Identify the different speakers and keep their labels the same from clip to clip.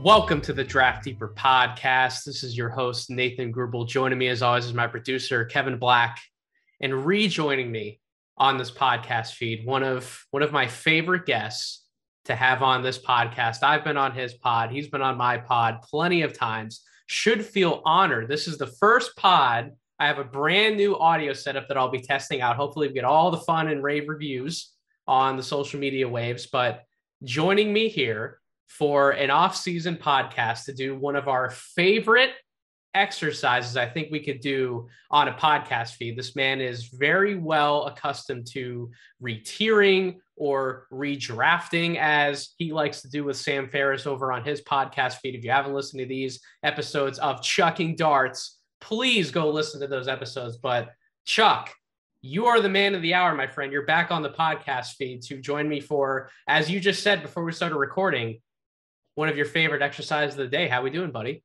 Speaker 1: Welcome to the Draft Deeper podcast. This is your host, Nathan Grubel. Joining me, as always, is my producer, Kevin Black. And rejoining me on this podcast feed, one of my favorite guests to have on this podcast. I've been on his pod. He's been on my pod plenty of times. Should feel honored. This is the first pod. I have a brand new audio setup that I'll be testing out. Hopefully we get all the fun and rave reviews on the social media waves. But joining me here for an off-season podcast to do one of our favorite exercises I think we could do on a podcast feed. This man is very well accustomed to retiering or redrafting, as he likes to do with Sam Ferris over on his podcast feed. If you haven't listened to these episodes of Chucking Darts, please go listen to those episodes. But Chuck, you are the man of the hour, my friend. You're back on the podcast feed to join me for, as you just said before we started recording, one of your favorite exercises of the day. How we doing, buddy?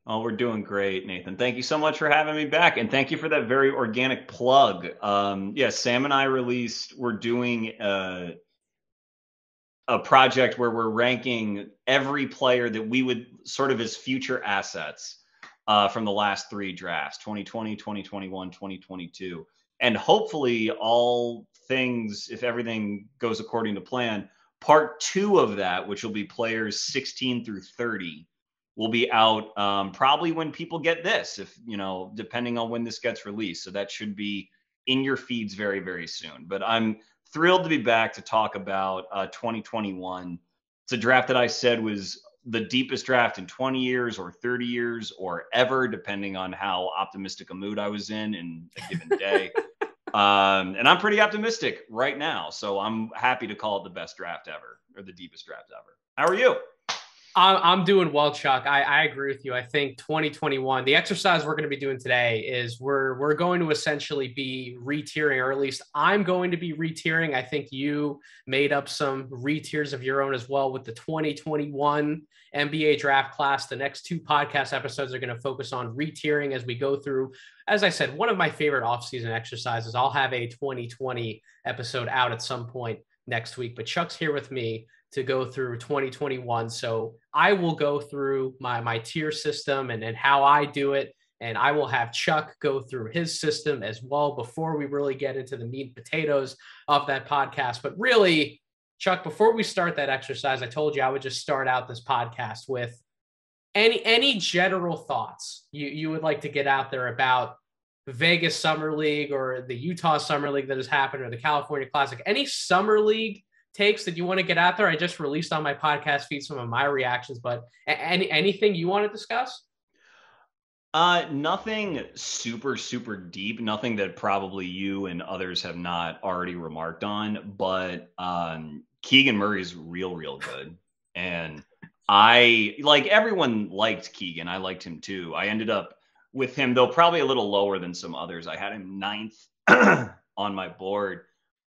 Speaker 2: Oh, we're doing great, Nathan. Thank you so much for having me back. And thank you for that very organic plug. Sam and I we're doing a project where we're ranking every player that we would sort of as future assets from the last three drafts, 2020, 2021, 2022. And hopefully all things, if everything goes according to plan, part two of that, which will be players 16 through 30, will be out probably when people get this, if depending on when this gets released. So that should be in your feeds very, very soon. But I'm thrilled to be back to talk about 2021. It's a draft that I said was the deepest draft in 20 years or 30 years or ever, depending on how optimistic a mood I was in a given day. And I'm pretty optimistic right now. So I'm happy to call it the best draft ever, or the deepest draft ever. How are you?
Speaker 1: I'm doing well, Chuck. I agree with you. I think 2021, the exercise we're going to be doing today is we're going to essentially be retiering, or at least I'm going to be retiering. I think you made up some retiers of your own as well with the 2021 NBA draft class. The next two podcast episodes are going to focus on retiering as we go through, as I said, one of my favorite offseason exercises. I'll have a 2020 episode out at some point next week, but Chuck's here with me to go through 2021. So I will go through my tier system and how I do it. And I will have Chuck go through his system as well before we really get into the meat and potatoes of that podcast. But really, Chuck, before we start that exercise, I told you I would just start out this podcast with any general thoughts you would like to get out there about Vegas Summer League or the Utah Summer League that has happened, or the California Classic. Any Summer League takes that you want to get out there? I just released on my podcast feed some of my reactions, but anything you want to discuss?
Speaker 2: Nothing super, super deep, nothing that probably you and others have not already remarked on, but Keegan Murray is real good. And everyone liked Keegan. I liked him too. I ended up with him, though probably a little lower than some others. I had him 9th on my board,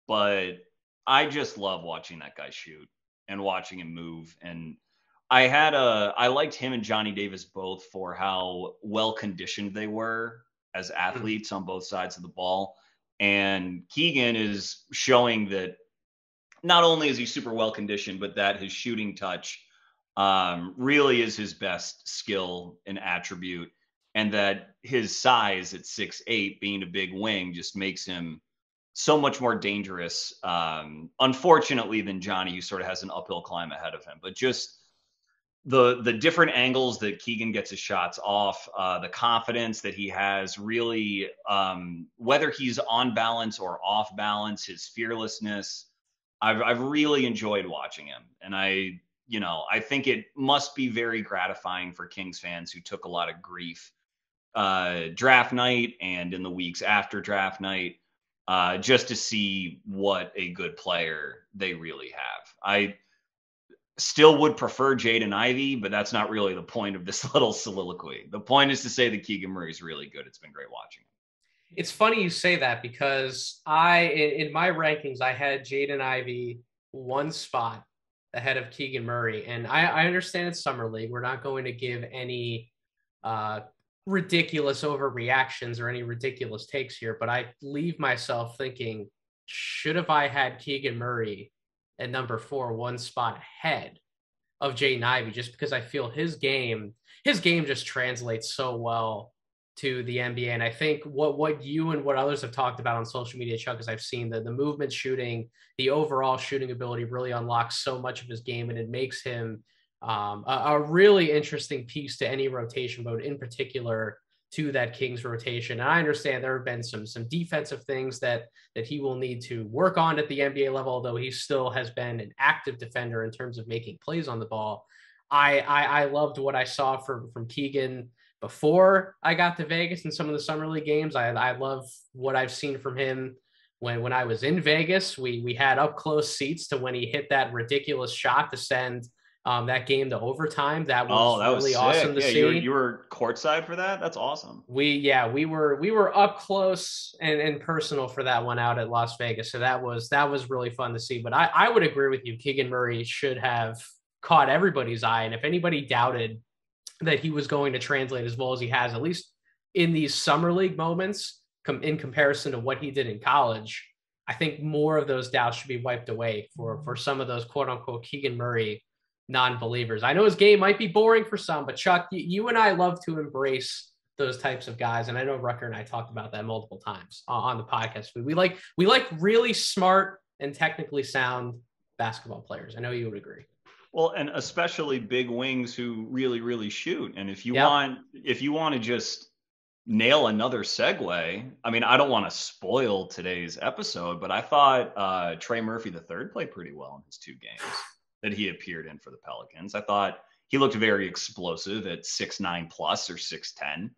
Speaker 2: but I just love watching that guy shoot and watching him move. And I liked him and Johnny Davis both for how well conditioned they were as athletes on both sides of the ball. And Keegan is showing that not only is he super well conditioned, but that his shooting touch really is his best skill and attribute. And that his size at 6'8", being a big wing, just makes him so much more dangerous, unfortunately, than Johnny, who sort of has an uphill climb ahead of him. But just the different angles that Keegan gets his shots off, the confidence that he has, really, whether he's on balance or off balance, his fearlessness, I've really enjoyed watching him. And I think it must be very gratifying for Kings fans who took a lot of grief draft night and in the weeks after draft night, just to see what a good player they really have. I still would prefer Jaden Ivey, but that's not really the point of this little soliloquy. The point is to say that Keegan Murray is really good. It's been great watching him.
Speaker 1: It's funny you say that, because in my rankings, I had Jaden Ivey one spot ahead of Keegan Murray. And I understand it's Summer League. We're not going to give any ridiculous overreactions or any ridiculous takes here, but I leave myself thinking, should have I had Keegan Murray at number 4, one spot ahead of Jaden Ivey, just because I feel his game just translates so well to the NBA. And I think what you and what others have talked about on social media, Chuck, is I've seen the movement shooting, the overall shooting ability really unlocks so much of his game, and it makes him a really interesting piece to any rotation, but in particular to that Kings rotation. And I understand there have been some defensive things that he will need to work on at the NBA level, although he still has been an active defender in terms of making plays on the ball. I loved what I saw from Keegan before I got to Vegas in some of the summer league games. I love what I've seen from him when I was in Vegas. We had up close seats to when he hit that ridiculous shot to send that game to overtime. That was really
Speaker 2: sick.
Speaker 1: awesome to see.
Speaker 2: You were courtside for that. That's awesome.
Speaker 1: We were up close and personal for that one out at Las Vegas. So that was really fun to see. But I would agree with you. Keegan Murray should have caught everybody's eye. And if anybody doubted that he was going to translate as well as he has, at least in these summer league moments, in comparison to what he did in college, I think more of those doubts should be wiped away for some of those quote unquote Keegan Murray non-believers. I know his game might be boring for some, but Chuck, you and I love to embrace those types of guys. And I know Rucker and I talked about that multiple times on the podcast. We like really smart and technically sound basketball players. I know you would agree.
Speaker 2: Well, and especially big wings who really, really shoot. And if you want to just nail another segue, I mean, I don't want to spoil today's episode, but I thought Trey Murphy III played pretty well in his 2 games that he appeared in for the Pelicans. I thought he looked very explosive at 6'9 plus or 6'10,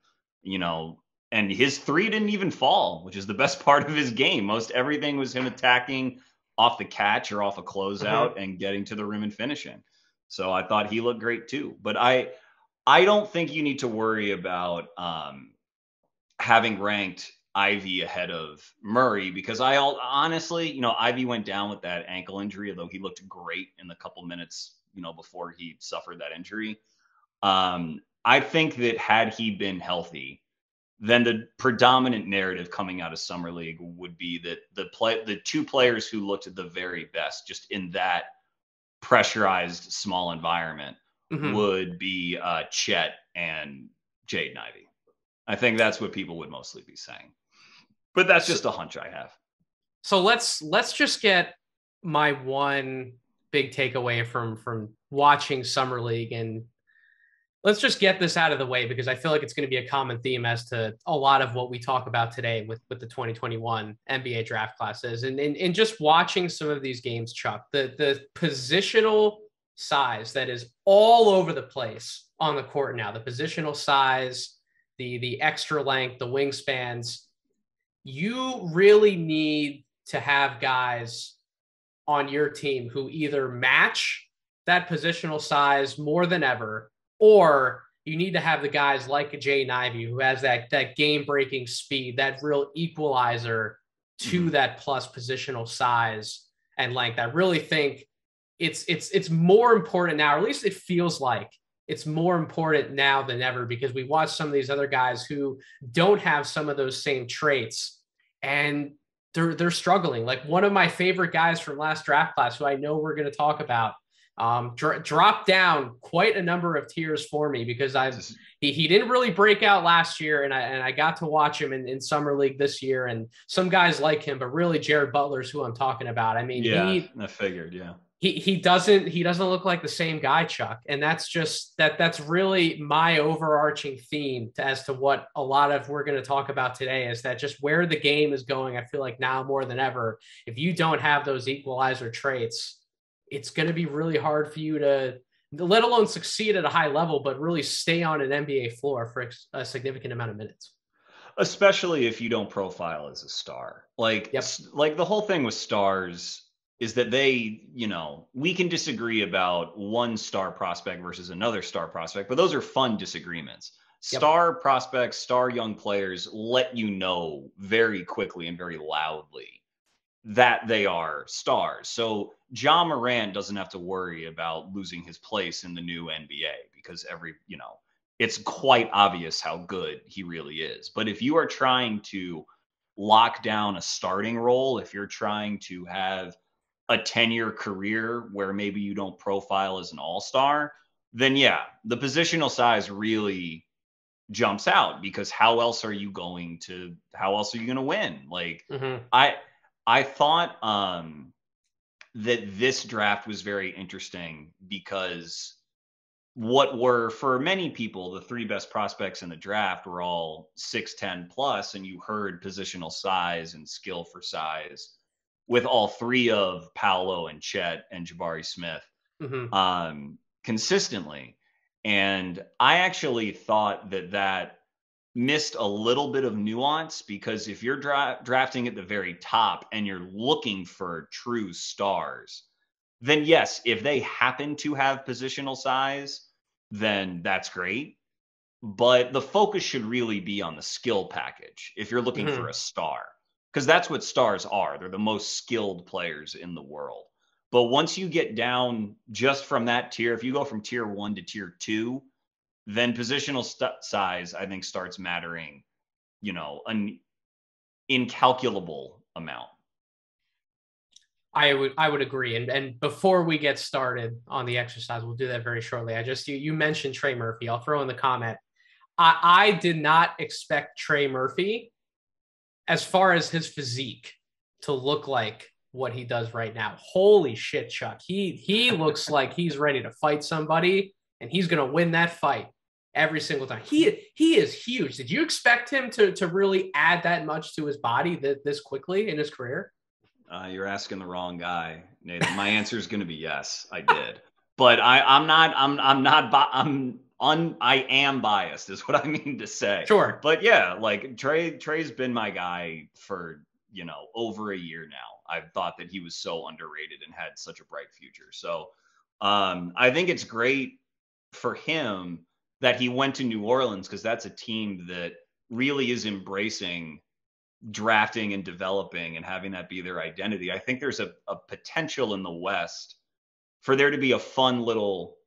Speaker 2: and his 3 didn't even fall, which is the best part of his game. Most everything was him attacking off the catch or off a closeout and getting to the rim and finishing. So I thought he looked great too. But I don't think you need to worry about having ranked Ivy ahead of Murray, because honestly, Ivy went down with that ankle injury, although he looked great in the couple minutes, before he suffered that injury. I think that had he been healthy, then the predominant narrative coming out of Summer League would be that the 2 players who looked at the very best just in that pressurized small environment would be Chet and Jaden Ivey. I think that's what people would mostly be saying. But that's just a hunch I have.
Speaker 1: So let's just get my one big takeaway from watching Summer League, and let's just get this out of the way because I feel like it's going to be a common theme as to a lot of what we talk about today with the 2021 NBA draft classes. And just watching some of these games, Chuck, the positional size that is all over the place on the court now, the positional size, the extra length, the wingspans. You really need to have guys on your team who either match that positional size more than ever, or you need to have the guys like Jaden Ivey who has that game-breaking speed, that real equalizer to that plus positional size and length. I really think it's more important now, or at least it feels like it's more important now than ever, because we watch some of these other guys who don't have some of those same traits and they're struggling. Like one of my favorite guys from last draft class, who I know we're going to talk about, dropped down quite a number of tiers for me because he didn't really break out last year, and I got to watch him in Summer League this year, and some guys like him, but really Jared Butler's who I'm talking about. I mean,
Speaker 2: I figured, yeah.
Speaker 1: He doesn't look like the same guy, Chuck. And that's just that's really my overarching theme as to what a lot of we're going to talk about today, is that just where the game is going. I feel like now more than ever, if you don't have those equalizer traits, it's going to be really hard for you to, let alone succeed at a high level, but really stay on an NBA floor for a significant amount of minutes.
Speaker 2: Especially if you don't profile as a star. Like the whole thing with stars is that they, we can disagree about one star prospect versus another star prospect, but those are fun disagreements. Star prospects, star young players let you know very quickly and very loudly that they are stars. So Ja Morant doesn't have to worry about losing his place in the new NBA because it's quite obvious how good he really is. But if you are trying to lock down a starting role, if you're trying to have a 10-year career where maybe you don't profile as an all-star, then yeah, the positional size really jumps out, because how else are you going to win? Like,
Speaker 1: Mm-hmm.
Speaker 2: I thought that this draft was very interesting because what were, for many people, the three best prospects in the draft were all 6'10 plus, and you heard positional size and skill for size with all three of Paolo and Chet and Jabari Smith
Speaker 1: Mm-hmm.
Speaker 2: consistently. And I actually thought that missed a little bit of nuance, because if you're drafting at the very top and you're looking for true stars, then yes, if they happen to have positional size, then that's great. But the focus should really be on the skill package if you're looking
Speaker 1: Mm-hmm.
Speaker 2: for a star, because that's what stars are. They're the most skilled players in the world. But once you get down just from that tier, if you go from tier 1 to tier 2, then positional size, I think, starts mattering, an incalculable amount.
Speaker 1: I would agree. And before we get started on the exercise, we'll do that very shortly. You mentioned Trey Murphy. I'll throw in the comment. I did not expect Trey Murphy, as far as his physique, to look like what he does right now. Holy shit, Chuck. He looks like he's ready to fight somebody, and he's gonna win that fight every single time. He is huge. Did you expect him to really add that much to his body this quickly in his career?
Speaker 2: You're asking the wrong guy, Nathan. My answer is going to be yes, I did. But I am biased, is what I mean to say.
Speaker 1: Sure.
Speaker 2: But yeah, like Trey's been my guy for, over a year now. I've thought that he was so underrated and had such a bright future. So I think it's great for him that he went to New Orleans, because that's a team that really is embracing drafting and developing and having that be their identity. I think there's a potential in the West for there to be a fun little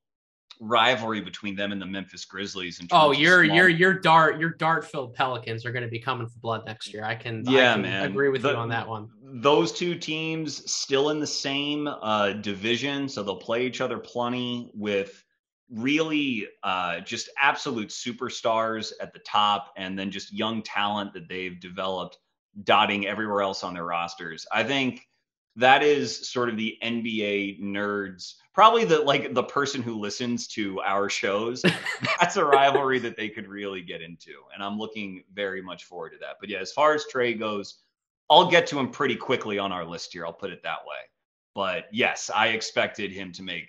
Speaker 2: rivalry between them and the Memphis Grizzlies.
Speaker 1: Your dart-filled Pelicans are going to be coming for blood next year. I can agree with you on that one.
Speaker 2: Those two teams still in the same division, so they'll play each other plenty, with really just absolute superstars at the top, and then just young talent that they've developed dotting everywhere else on their rosters. I think that is sort of the NBA nerds, probably the person who listens to our shows. That's a rivalry that they could really get into, and I'm looking very much forward to that. But yeah, as far as Trey goes, I'll get to him pretty quickly on our list here. I'll put it that way. But yes, I expected him to make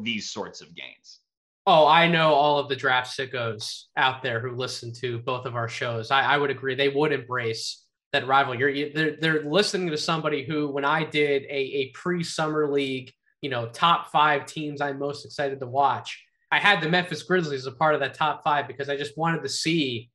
Speaker 2: these sorts of gains.
Speaker 1: Oh, I know all of the draft sickos out there who listen to both of our shows. I would agree. They would embrace that rivalry. They're listening to somebody who, when I did a pre-summer league, top 5 teams I'm most excited to watch, I had the Memphis Grizzlies as a part of that top 5, because I just wanted to see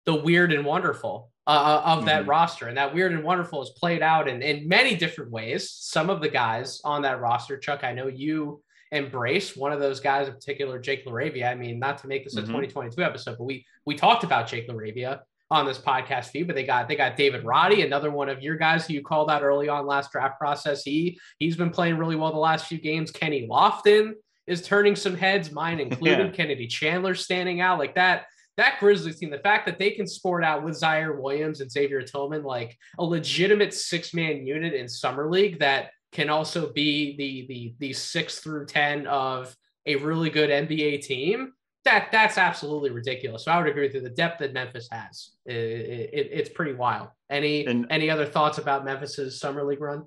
Speaker 1: the weird and wonderful of that roster. And that weird and wonderful is played out in many different ways. Some of the guys on that roster, Chuck, I know you embrace one of those guys in particular, Jake LaRavia. I mean, not to make this a 2022 episode, but we talked about Jake LaRavia on this podcast feed, but they got David Roddy, another one of your guys who you called out early on last draft process. He's been playing really well the last few games. Kenny Lofton is turning some heads, mine included. Yeah. Kennedy Chandler standing out like that. That Grizzlies team, the fact that they can sport out with Zaire Williams and Xavier Tillman like a legitimate 6-man unit in summer league that can also be the 6 through 10 of a really good NBA team, that's absolutely ridiculous. So I would agree with you. The depth that Memphis has, it's pretty wild. Any other thoughts about Memphis's summer league run?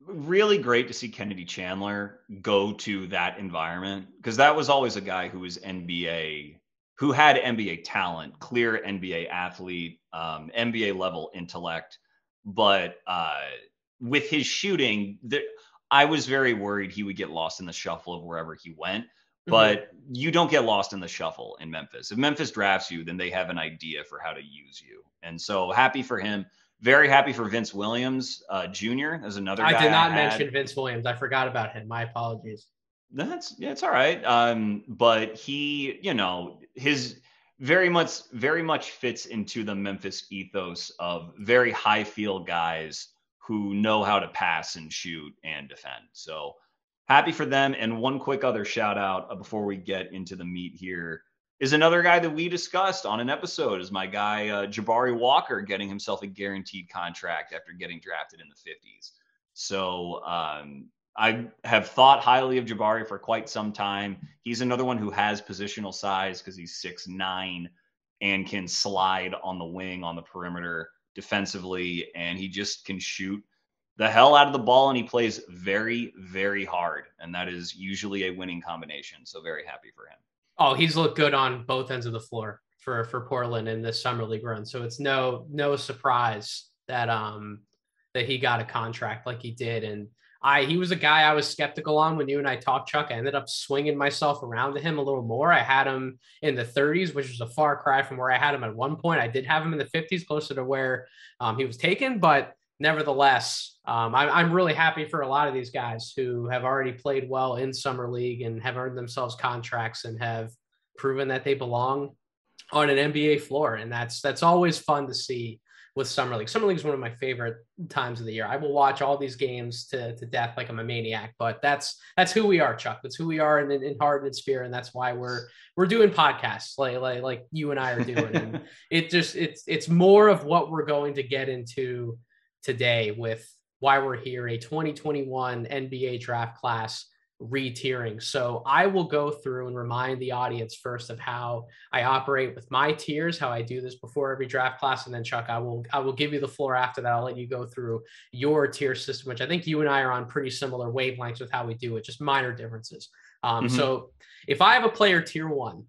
Speaker 2: Really great to see Kennedy Chandler go to that environment, because that was always a guy who was who had NBA talent, clear NBA athlete, NBA level intellect. But with his shooting, I was very worried he would get lost in the shuffle of wherever he went. But you don't get lost in the shuffle in Memphis. If Memphis drafts you, then they have an idea for how to use you. And so happy for him. Very happy for Vince Williams Jr. as another guy.
Speaker 1: I did not mention Vince Williams. I forgot about him. My apologies.
Speaker 2: It's all right. But he, his very much fits into the Memphis ethos of very high field guys who know how to pass and shoot and defend. So happy for them. And one quick other shout out before we get into the meat here is another guy that we discussed on an episode is my guy, Jabari Walker, getting himself a guaranteed contract after getting drafted in the 50s. So I have thought highly of Jabari for quite some time. He's another one who has positional size because he's 6'9" and can slide on the wing on the perimeter defensively, and he just can shoot the hell out of the ball, and he plays very, very hard, and that is usually a winning combination. So very happy for him.
Speaker 1: Oh, he's looked good on both ends of the floor for Portland in this summer league run. So it's no surprise that that he got a contract like he did. And he was a guy I was skeptical on when you and I talked, Chuck. I ended up swinging myself around to him a little more. I had him in the 30s, which was a far cry from where I had him at one point. I did have him in the 50s, closer to where he was taken. But nevertheless, I'm really happy for a lot of these guys who have already played well in summer league and have earned themselves contracts and have proven that they belong on an NBA floor. And that's always fun to see with summer league. Summer league is one of my favorite times of the year. I will watch all these games to death like I'm a maniac, but that's who we are, Chuck. That's who we are in heart and in spirit. And that's why we're doing podcasts like you and I are doing. And it's more of what we're going to get into today with why we're here, a 2021 NBA draft class re-tiering. So I will go through and remind the audience first of how I operate with my tiers, how I do this before every draft class. And then Chuck, I will give you the floor after that. I'll let you go through your tier system, which I think you and I are on pretty similar wavelengths with how we do it, just minor differences. So if I have a player tier 1,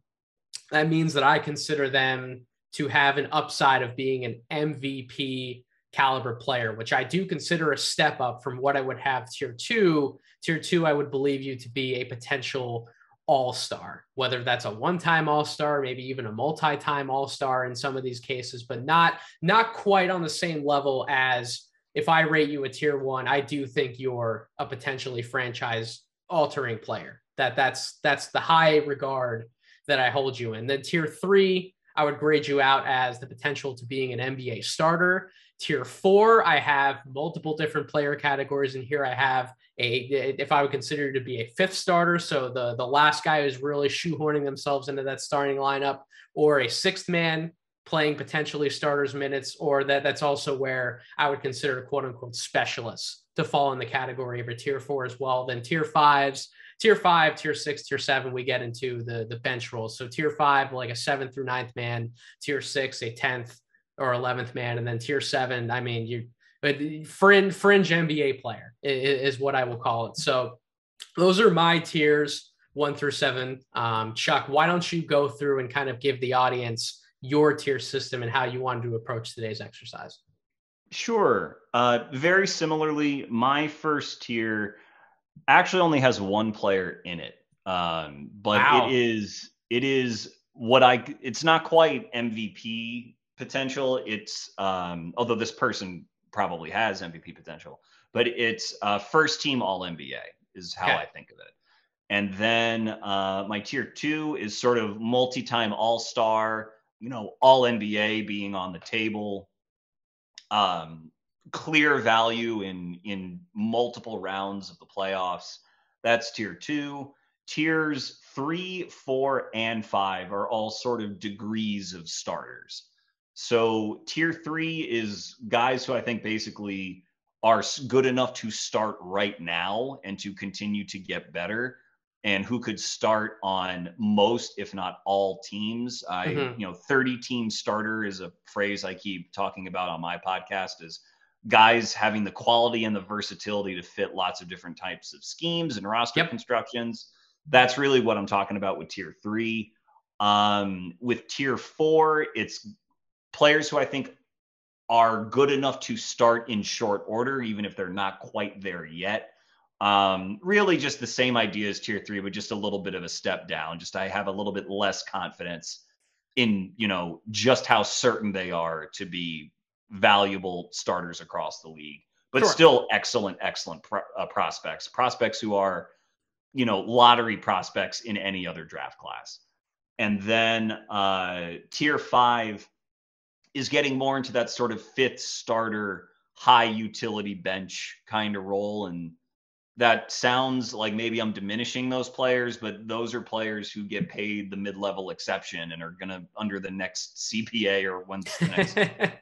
Speaker 1: that means that I consider them to have an upside of being an MVP caliber player, which I do consider a step up from what I would have tier 2. Tier 2, I would believe you to be a potential all-star, whether that's a one-time all-star, maybe even a multi-time all-star in some of these cases, but not quite on the same level as if I rate you a tier 1, I do think you're a potentially franchise-altering player. That's the high regard that I hold you in. Then tier 3, I would grade you out as the potential to being an NBA starter. Tier 4, I have multiple different player categories, and here I have if I would consider you to be a 5th starter, so the last guy who's really shoehorning themselves into that starting lineup, or a 6th man playing potentially starters minutes, or that's also where I would consider quote unquote specialists to fall in the category of a tier 4 as well. Then tier 5, tier 6, tier 7, we get into the bench roles. So tier 5, like a 7th through 9th man, tier 6, a 10th or 11th man, and then tier 7, I mean, fringe NBA player is what I will call it. So those are my tiers 1 through 7. Chuck, why don't you go through and kind of give the audience your tier system and how you wanted to approach today's exercise?
Speaker 2: Sure. Very similarly, my first tier actually only has one player in it. But wow. it is it's not quite MVP potential. It's although this person probably has MVP potential, but it's first team all NBA is how I think of it. And then my tier 2 is sort of multi-time all-star, all NBA being on the table, clear value in multiple rounds of the playoffs. That's tier 2. Tiers 3, 4, and 5 are all sort of degrees of starters. So tier 3 is guys who I think basically are good enough to start right now and to continue to get better, and who could start on most, if not all teams. 30-team starter is a phrase I keep talking about on my podcast, is guys having the quality and the versatility to fit lots of different types of schemes and roster constructions. That's really what I'm talking about with tier 3. With tier 4, it's players who I think are good enough to start in short order, even if they're not quite there yet. Really just the same idea as tier 3, but just a little bit of a step down. Just I have a little bit less confidence in, just how certain they are to be valuable starters across the league, but still excellent prospects who are, lottery prospects in any other draft class. And then tier 5 is getting more into that sort of 5th starter, high utility bench kind of role. And that sounds like maybe I'm diminishing those players, but those are players who get paid the mid-level exception and are going to, under the next CPA or once the next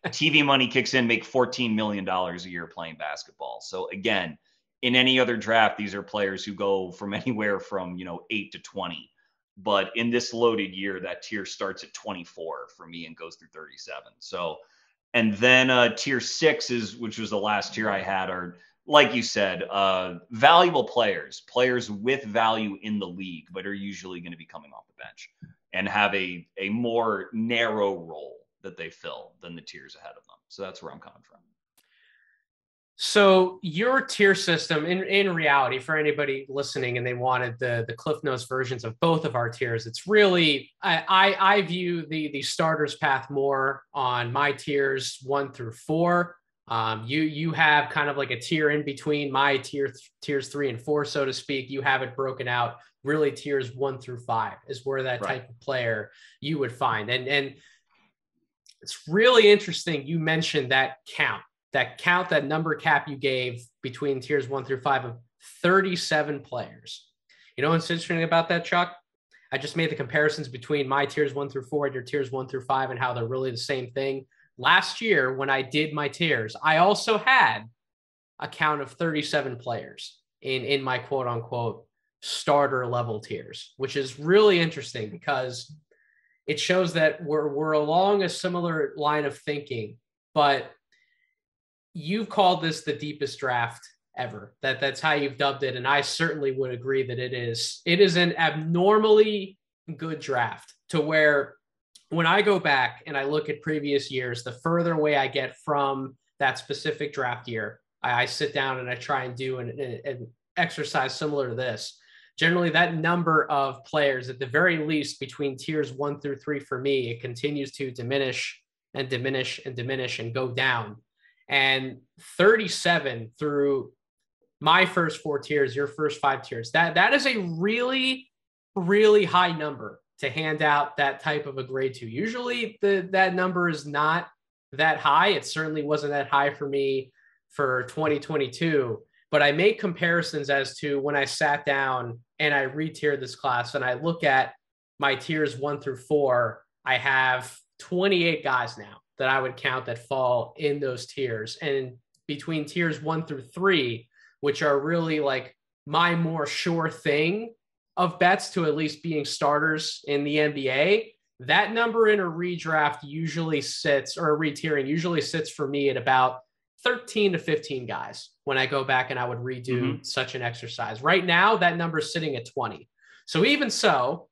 Speaker 2: TV money kicks in, make $14 million a year playing basketball. So again, in any other draft, these are players who go from anywhere from, 8 to 20. But in this loaded year, that tier starts at 24 for me and goes through 37. So, and then tier 6 which was the last tier I had, are, like you said, valuable players with value in the league, but are usually going to be coming off the bench and have a more narrow role that they fill than the tiers ahead of them. So that's where I'm coming from.
Speaker 1: So your tier system, in reality, for anybody listening and they wanted the Cliff Notes versions of both of our tiers, it's really, I view the starters path more on my tiers 1 through 4. You have kind of like a tier in between my tiers 3 and 4, so to speak. You have it broken out. Really, tiers 1 through 5 is where that type of player you would find. And it's really interesting. You mentioned that number cap you gave between tiers 1 through 5 of 37 players. You know what's interesting about that, Chuck? I just made the comparisons between my tiers 1 through 4 and your tiers 1 through 5 and how they're really the same thing. Last year, when I did my tiers, I also had a count of 37 players in my quote unquote starter level tiers, which is really interesting because it shows that we're along a similar line of thinking, but you've called this the deepest draft ever. That's how you've dubbed it. And I certainly would agree that it is an abnormally good draft, to where when I go back and I look at previous years, the further away I get from that specific draft year, I sit down and I try and do an exercise similar to this. Generally, that number of players, at the very least, between tiers 1 through 3 for me, it continues to diminish and diminish and diminish and go down. And 37 through my first 4 tiers, your first 5 tiers, that is a really, really high number to hand out that type of a grade to. Usually that number is not that high. It certainly wasn't that high for me for 2022, but I make comparisons as to when I sat down and I re-tiered this class and I look at my tiers 1 through 4, I have 28 guys now that I would count that fall in those tiers. And between tiers 1 through 3, which are really like my more sure thing of bets to at least being starters in the NBA, that number in a redraft usually sits, or a re-tiering usually sits for me at about 13 to 15 guys when I go back and I would redo such an exercise. Right now, that number is sitting at 20. So even so,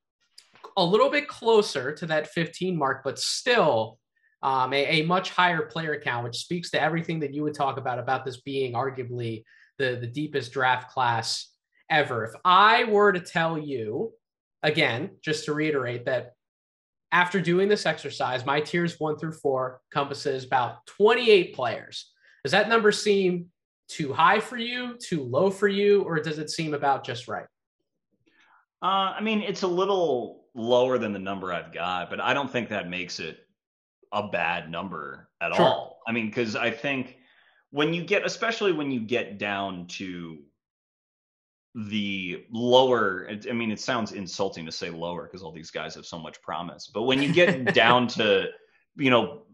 Speaker 1: a little bit closer to that 15 mark, but still a much higher player count, which speaks to everything that you would talk about this being arguably the deepest draft class ever. If I were to tell you, again, just to reiterate, that after doing this exercise, my tiers 1 through 4 encompasses about 28 players. Does that number seem too high for you, too low for you, or does it seem about just right?
Speaker 2: I mean, it's a little lower than the number I've got, but I don't think that makes it a bad number at all. I mean, because I think especially when you get down to the lower, I mean, it sounds insulting to say lower because all these guys have so much promise, but when you get down to,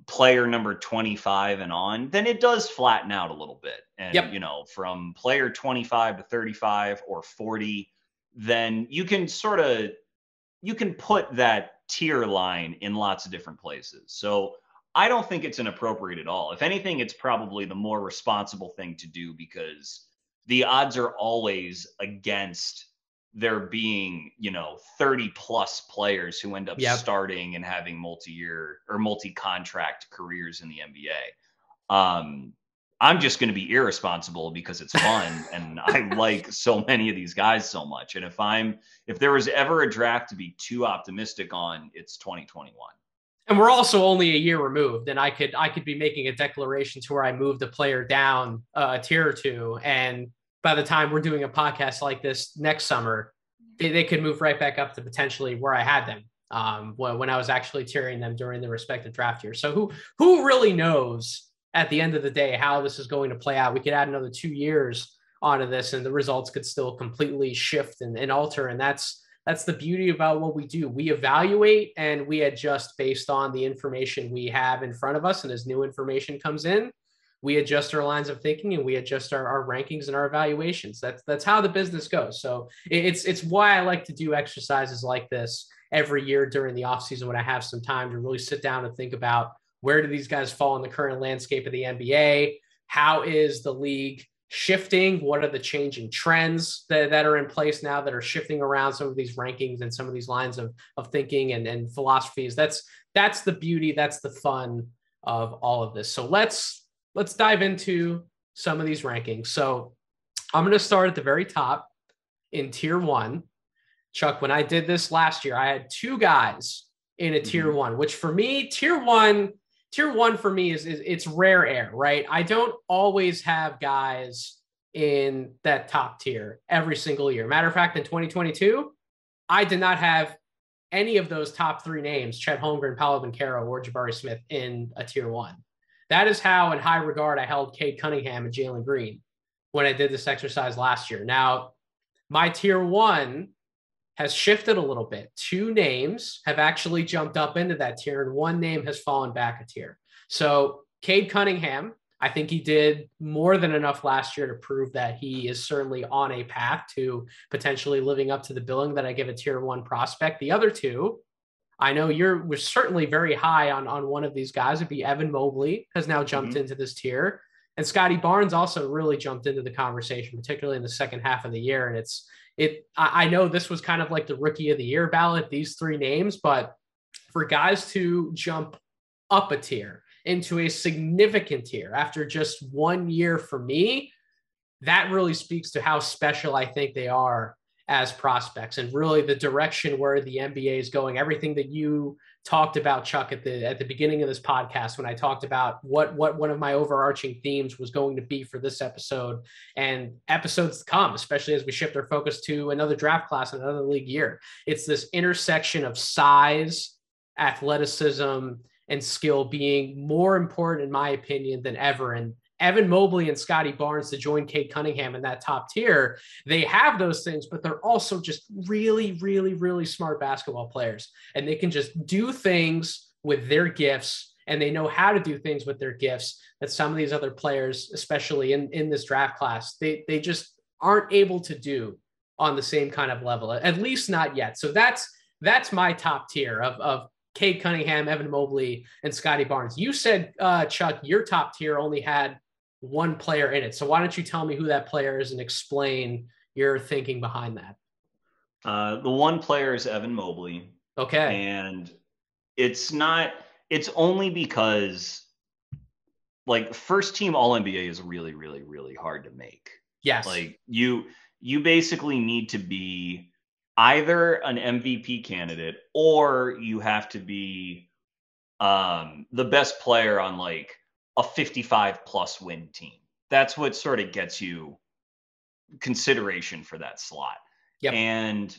Speaker 2: player number 25 and on, then it does flatten out a little bit. And, from player 25 to 35 or 40, then you can put that tier line in lots of different places. So I don't think it's inappropriate at all. If anything, it's probably the more responsible thing to do, because the odds are always against there being, 30 plus players who end up starting and having multi-year or multi-contract careers in the NBA. I'm just going to be irresponsible because it's fun and I like so many of these guys so much. And if there was ever a draft to be too optimistic on, it's 2021.
Speaker 1: And we're also only a year removed, and I could be making a declaration to where I moved a player down a tier or two, and by the time we're doing a podcast like this next summer, they could move right back up to potentially where I had them when I was actually tiering them during the respective draft year. So who really knows at the end of the day how this is going to play out. We could add another 2 years onto this and the results could still completely shift and alter. And that's the beauty about what we do. We evaluate and we adjust based on the information we have in front of us. And as new information comes in, we adjust our lines of thinking and we adjust our rankings and our evaluations. That's how the business goes. So it's why I like to do exercises like this every year during the offseason when I have some time to really sit down and think about where do these guys fall in the current landscape of the NBA? How is the league shifting? What are the changing trends that are in place now that are shifting around some of these rankings and some of these lines of thinking and philosophies? That's the beauty. That's the fun of all of this. So let's dive into some of these rankings. So I'm going to start at the very top in tier 1. Chuck, when I did this last year, I had 2 guys in a tier 1, which for me, tier one for me is it's rare air, right? I don't always have guys in that top tier every single year. Matter of fact, in 2022, I did not have any of those top 3 names, Chet Holmgren, Paolo Banchero, or Jabari Smith, in a tier 1. That is how in high regard I held Cade Cunningham and Jalen Green when I did this exercise last year. Now, my tier 1 has shifted a little bit. 2 names have actually jumped up into that tier, and 1 name has fallen back a tier. So Cade Cunningham, I think he did more than enough last year to prove that he is certainly on a path to potentially living up to the billing that I give a tier 1 prospect. The other 2, I know we're certainly very high on one of these guys. It'd be Evan Mobley, has now jumped into this tier. And Scotty Barnes also really jumped into the conversation, particularly in the second half of the year. And I know this was kind of like the rookie of the year ballot, these 3 names, but for guys to jump up a tier into a significant tier after just 1 year, for me, that really speaks to how special I think they are as prospects and really the direction where the NBA is going. Everything that you talked about, Chuck, at the beginning of this podcast, when I talked about what one of my overarching themes was going to be for this episode and episodes to come, especially as we shift our focus to another draft class and another league year. It's this intersection of size, athleticism, and skill being more important, in my opinion, than ever. And Evan Mobley and Scotty Barnes, to join Cade Cunningham in that top tier, they have those things, but they're also just really, really, really smart basketball players. And they can just do things with their gifts, and they know how to do things with their gifts that some of these other players, especially in this draft class, they just aren't able to do on the same kind of level, at least not yet. So that's my top tier of Cade Cunningham, Evan Mobley, and Scotty Barnes. You said, Chuck, your top tier only had 1 player in it. So why don't you tell me who that player is and explain your thinking behind that?
Speaker 2: The 1 player is Evan Mobley.
Speaker 1: Okay.
Speaker 2: And it's only because like first team all NBA is really, really, really hard to make.
Speaker 1: Yes.
Speaker 2: Like you basically need to be either an MVP candidate or you have to be the best player on like a 55+ win team. That's what sort of gets you consideration for that slot.
Speaker 1: Yep.
Speaker 2: And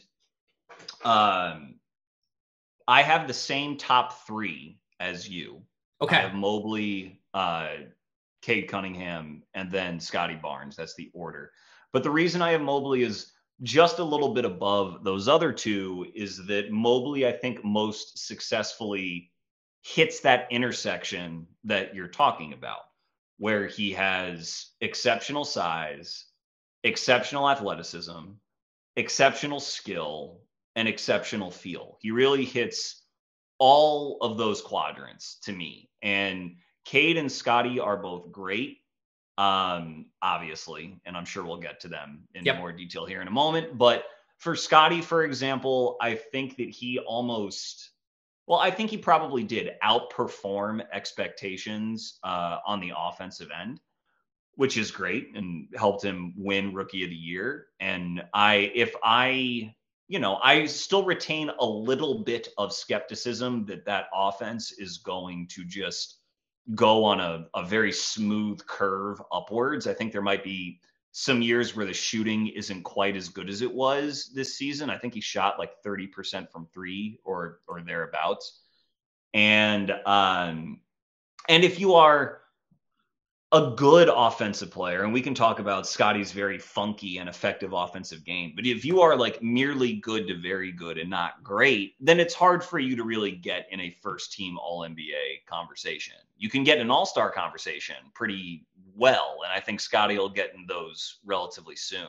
Speaker 2: I have the same top 3 as you.
Speaker 1: Okay.
Speaker 2: I have Mobley, Cade Cunningham, and then Scotty Barnes. That's the order. But the reason I have Mobley is just a little bit above those other 2 is that Mobley, I think, most successfully hits that intersection that you're talking about, where he has exceptional size, exceptional athleticism, exceptional skill, and exceptional feel. He really hits all of those quadrants to me. And Cade and Scotty are both great, obviously, and I'm sure we'll get to them in more detail here in a moment. But for Scotty, for example, I think that I think he probably did outperform expectations on the offensive end, which is great and helped him win Rookie of the Year. And I still retain a little bit of skepticism that offense is going to just go on a very smooth curve upwards. I think there might be some years where the shooting isn't quite as good as it was this season. I think he shot like 30% from 3 or thereabouts. And if you are a good offensive player, and we can talk about Scotty's very funky and effective offensive game. But if you are like merely good to very good and not great, then it's hard for you to really get in a first team All NBA conversation. You can get an All-Star conversation pretty well, and I think Scotty will get in those relatively soon.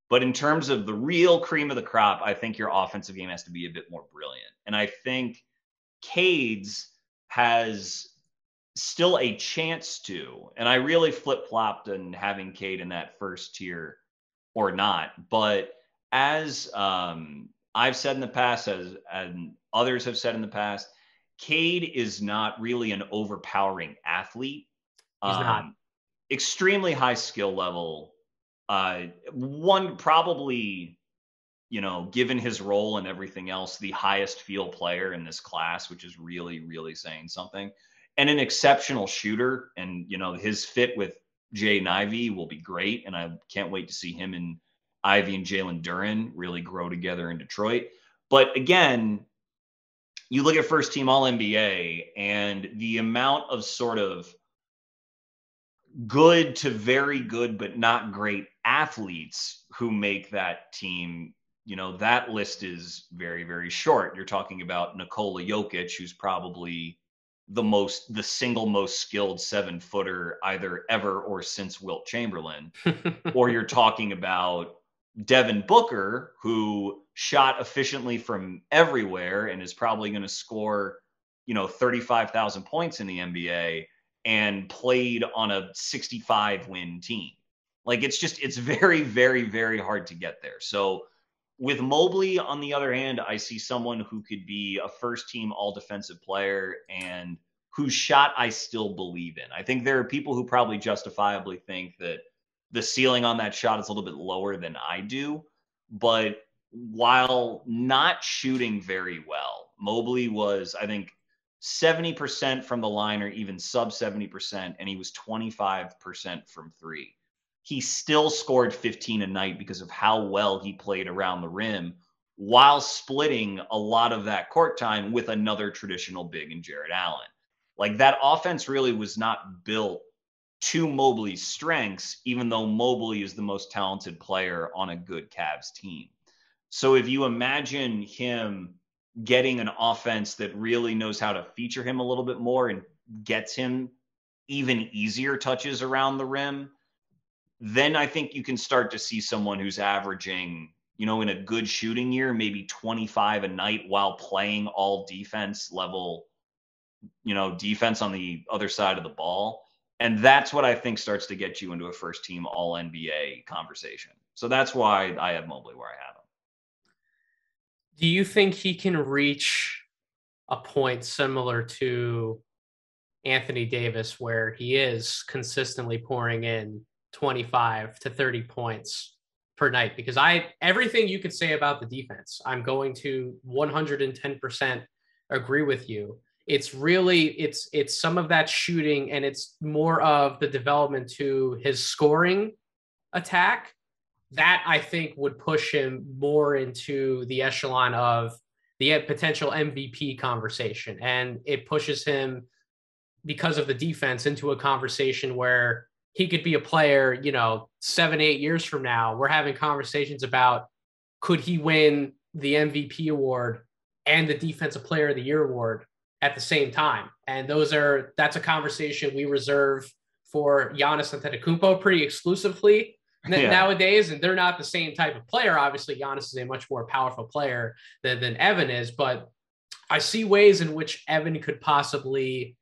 Speaker 2: But in terms of the real cream of the crop, I think your offensive game has to be a bit more brilliant. And I think Cade's has still a chance to, and I really flip-flopped in having Cade in that first tier or not. But as I've said in the past, as and others have said in the past, Cade is not really an overpowering athlete.
Speaker 1: He's not.
Speaker 2: Extremely high skill level. One probably, given his role and everything else, the highest field player in this class, which is really, really saying something, and an exceptional shooter. And, his fit with Jay and Ivy will be great. And I can't wait to see him and Ivy and Jalen Duren really grow together in Detroit. But again, you look at first team All NBA and the amount of sort of good to very good, but not great athletes who make that team, that list is very, very short. You're talking about Nikola Jokic, who's probably the single most skilled 7-footer either ever or since Wilt Chamberlain. Or you're talking about Devin Booker, who shot efficiently from everywhere and is probably going to score, 35,000 points in the NBA and played on a 65 win team. Like it's very, very, very hard to get there. So with Mobley, on the other hand, I see someone who could be a first team all defensive player and whose shot I still believe in. I think there are people who probably justifiably think that the ceiling on that shot is a little bit lower than I do. But while not shooting very well, Mobley was, I think, 70% from the line or even sub 70%, and he was 25% from three. He still scored 15 a night because of how well he played around the rim while splitting a lot of that court time with another traditional big in Jared Allen. Like that offense really was not built to Mobley's strengths, even though Mobley is the most talented player on a good Cavs team. So if you imagine him getting an offense that really knows how to feature him a little bit more and gets him even easier touches around the rim, then I think you can start to see someone who's averaging, in a good shooting year, maybe 25 a night while playing all defense level, defense on the other side of the ball. And that's what I think starts to get you into a first team All NBA conversation. So that's why I have Mobley where I have him.
Speaker 1: Do you think he can reach a point similar to Anthony Davis where he is consistently pouring in 25 to 30 points per night? Because everything you could say about the defense, I'm going to 110% agree with you. It's really, it's some of that shooting, and it's more of the development to his scoring attack that I think would push him more into the echelon of the potential MVP conversation. And it pushes him, because of the defense, into a conversation where he could be a player, 7-8 years from now. We're having conversations about, could he win the MVP award and the Defensive Player of the Year award at the same time? And that's a conversation we reserve for Giannis Antetokounmpo pretty exclusively nowadays. And they're not the same type of player. Obviously, Giannis is a much more powerful player than Evan is, but I see ways in which Evan could possibly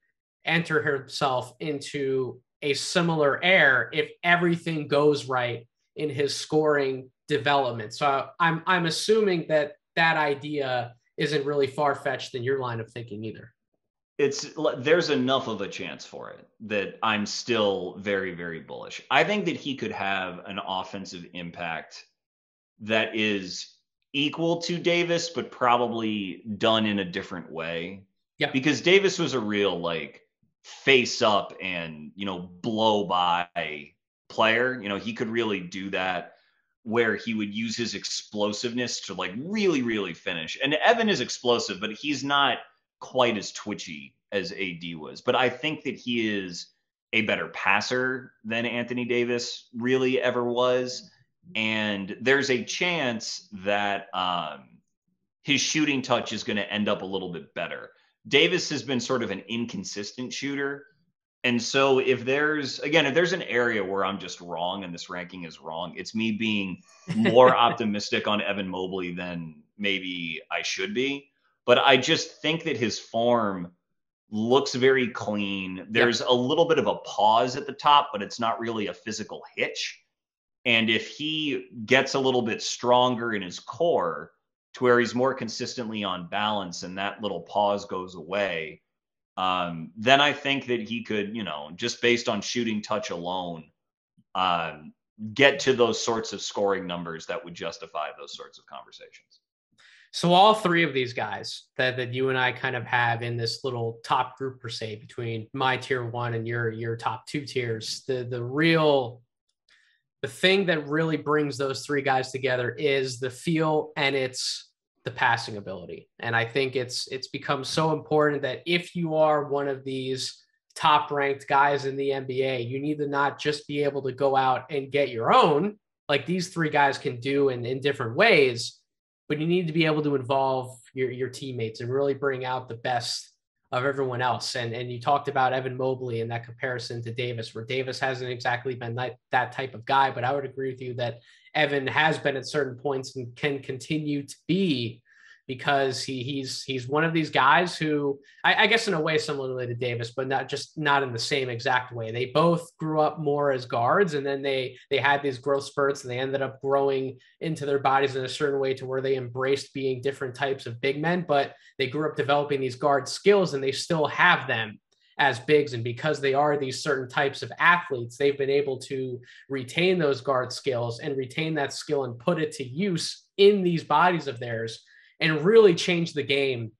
Speaker 1: enter himself into a similar air if everything goes right in his scoring development. So I'm assuming that idea isn't really far-fetched in your line of thinking either.
Speaker 2: There's enough of a chance for it that I'm still very, very bullish. I think that he could have an offensive impact that is equal to Davis, but probably done in a different way.
Speaker 1: Yeah.
Speaker 2: Because Davis was a real face up and, blow by player. He could really do that, where he would use his explosiveness to really, really finish. And Evan is explosive, but he's not quite as twitchy as AD was. But I think that he is a better passer than Anthony Davis really ever was. And there's a chance that his shooting touch is going to end up a little bit better. Davis has been sort of an inconsistent shooter. And so if there's an area where I'm just wrong and this ranking is wrong, it's me being more optimistic on Evan Mobley than maybe I should be. But I just think that his form looks very clean. There's a little bit of a pause at the top, but it's not really a physical hitch. And if he gets a little bit stronger in his core to where he's more consistently on balance and that little pause goes away, then I think that he could, just based on shooting touch alone, get to those sorts of scoring numbers that would justify those sorts of conversations.
Speaker 1: So all three of these guys that you and I kind of have in this little top group per se, between my tier one and your top two tiers, the thing that really brings those three guys together is the feel, and it's the passing ability. And I think it's become so important that if you are one of these top ranked guys in the NBA, you need to not just be able to go out and get your own, like these three guys can do in different ways, but you need to be able to involve your teammates and really bring out the best of everyone else. And you talked about Evan Mobley and that comparison to Davis, where Davis hasn't exactly been that type of guy, but I would agree with you that Evan has been at certain points and can continue to be, because he's one of these guys who I guess in a way similarly to Davis, but not in the same exact way. They both grew up more as guards, and then they had these growth spurts, and they ended up growing into their bodies in a certain way to where they embraced being different types of big men, but they grew up developing these guard skills, and they still have them as bigs. And because they are these certain types of athletes, they've been able to retain those guard skills and retain that skill and put it to use in these bodies of theirs, and really change the game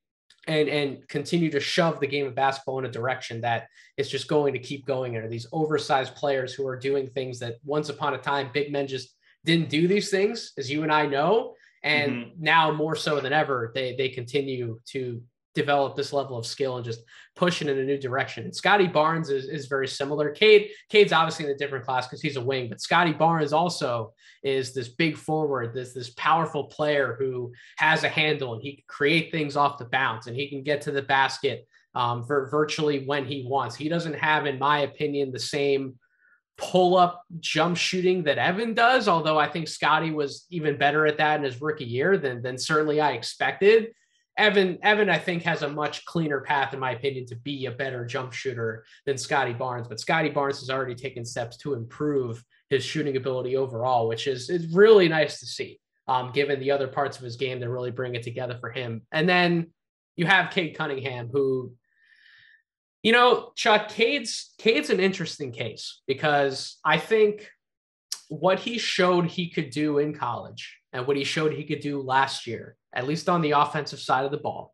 Speaker 1: and continue to shove the game of basketball in a direction that is just going to keep going. And are these oversized players who are doing things that once upon a time, big men just didn't do these things, as you and I know. And now more so than ever, they continue to develop this level of skill and just push it in a new direction. And Scotty Barnes is very similar. Cade's obviously in a different class because he's a wing, but Scotty Barnes also is this big forward, this powerful player who has a handle, and he can create things off the bounce, and he can get to the basket virtually when he wants. He doesn't have, in my opinion, the same pull-up jump shooting that Evan does, although I think Scotty was even better at that in his rookie year than certainly I expected. Evan, I think, has a much cleaner path, in my opinion, to be a better jump shooter than Scotty Barnes. But Scotty Barnes has already taken steps to improve his shooting ability overall, which is really nice to see, given the other parts of his game that really bring it together for him. And then you have Cade Cunningham, who, Chuck, Cade's an interesting case, because I think what he showed he could do in college and what he showed he could do last year, at least on the offensive side of the ball,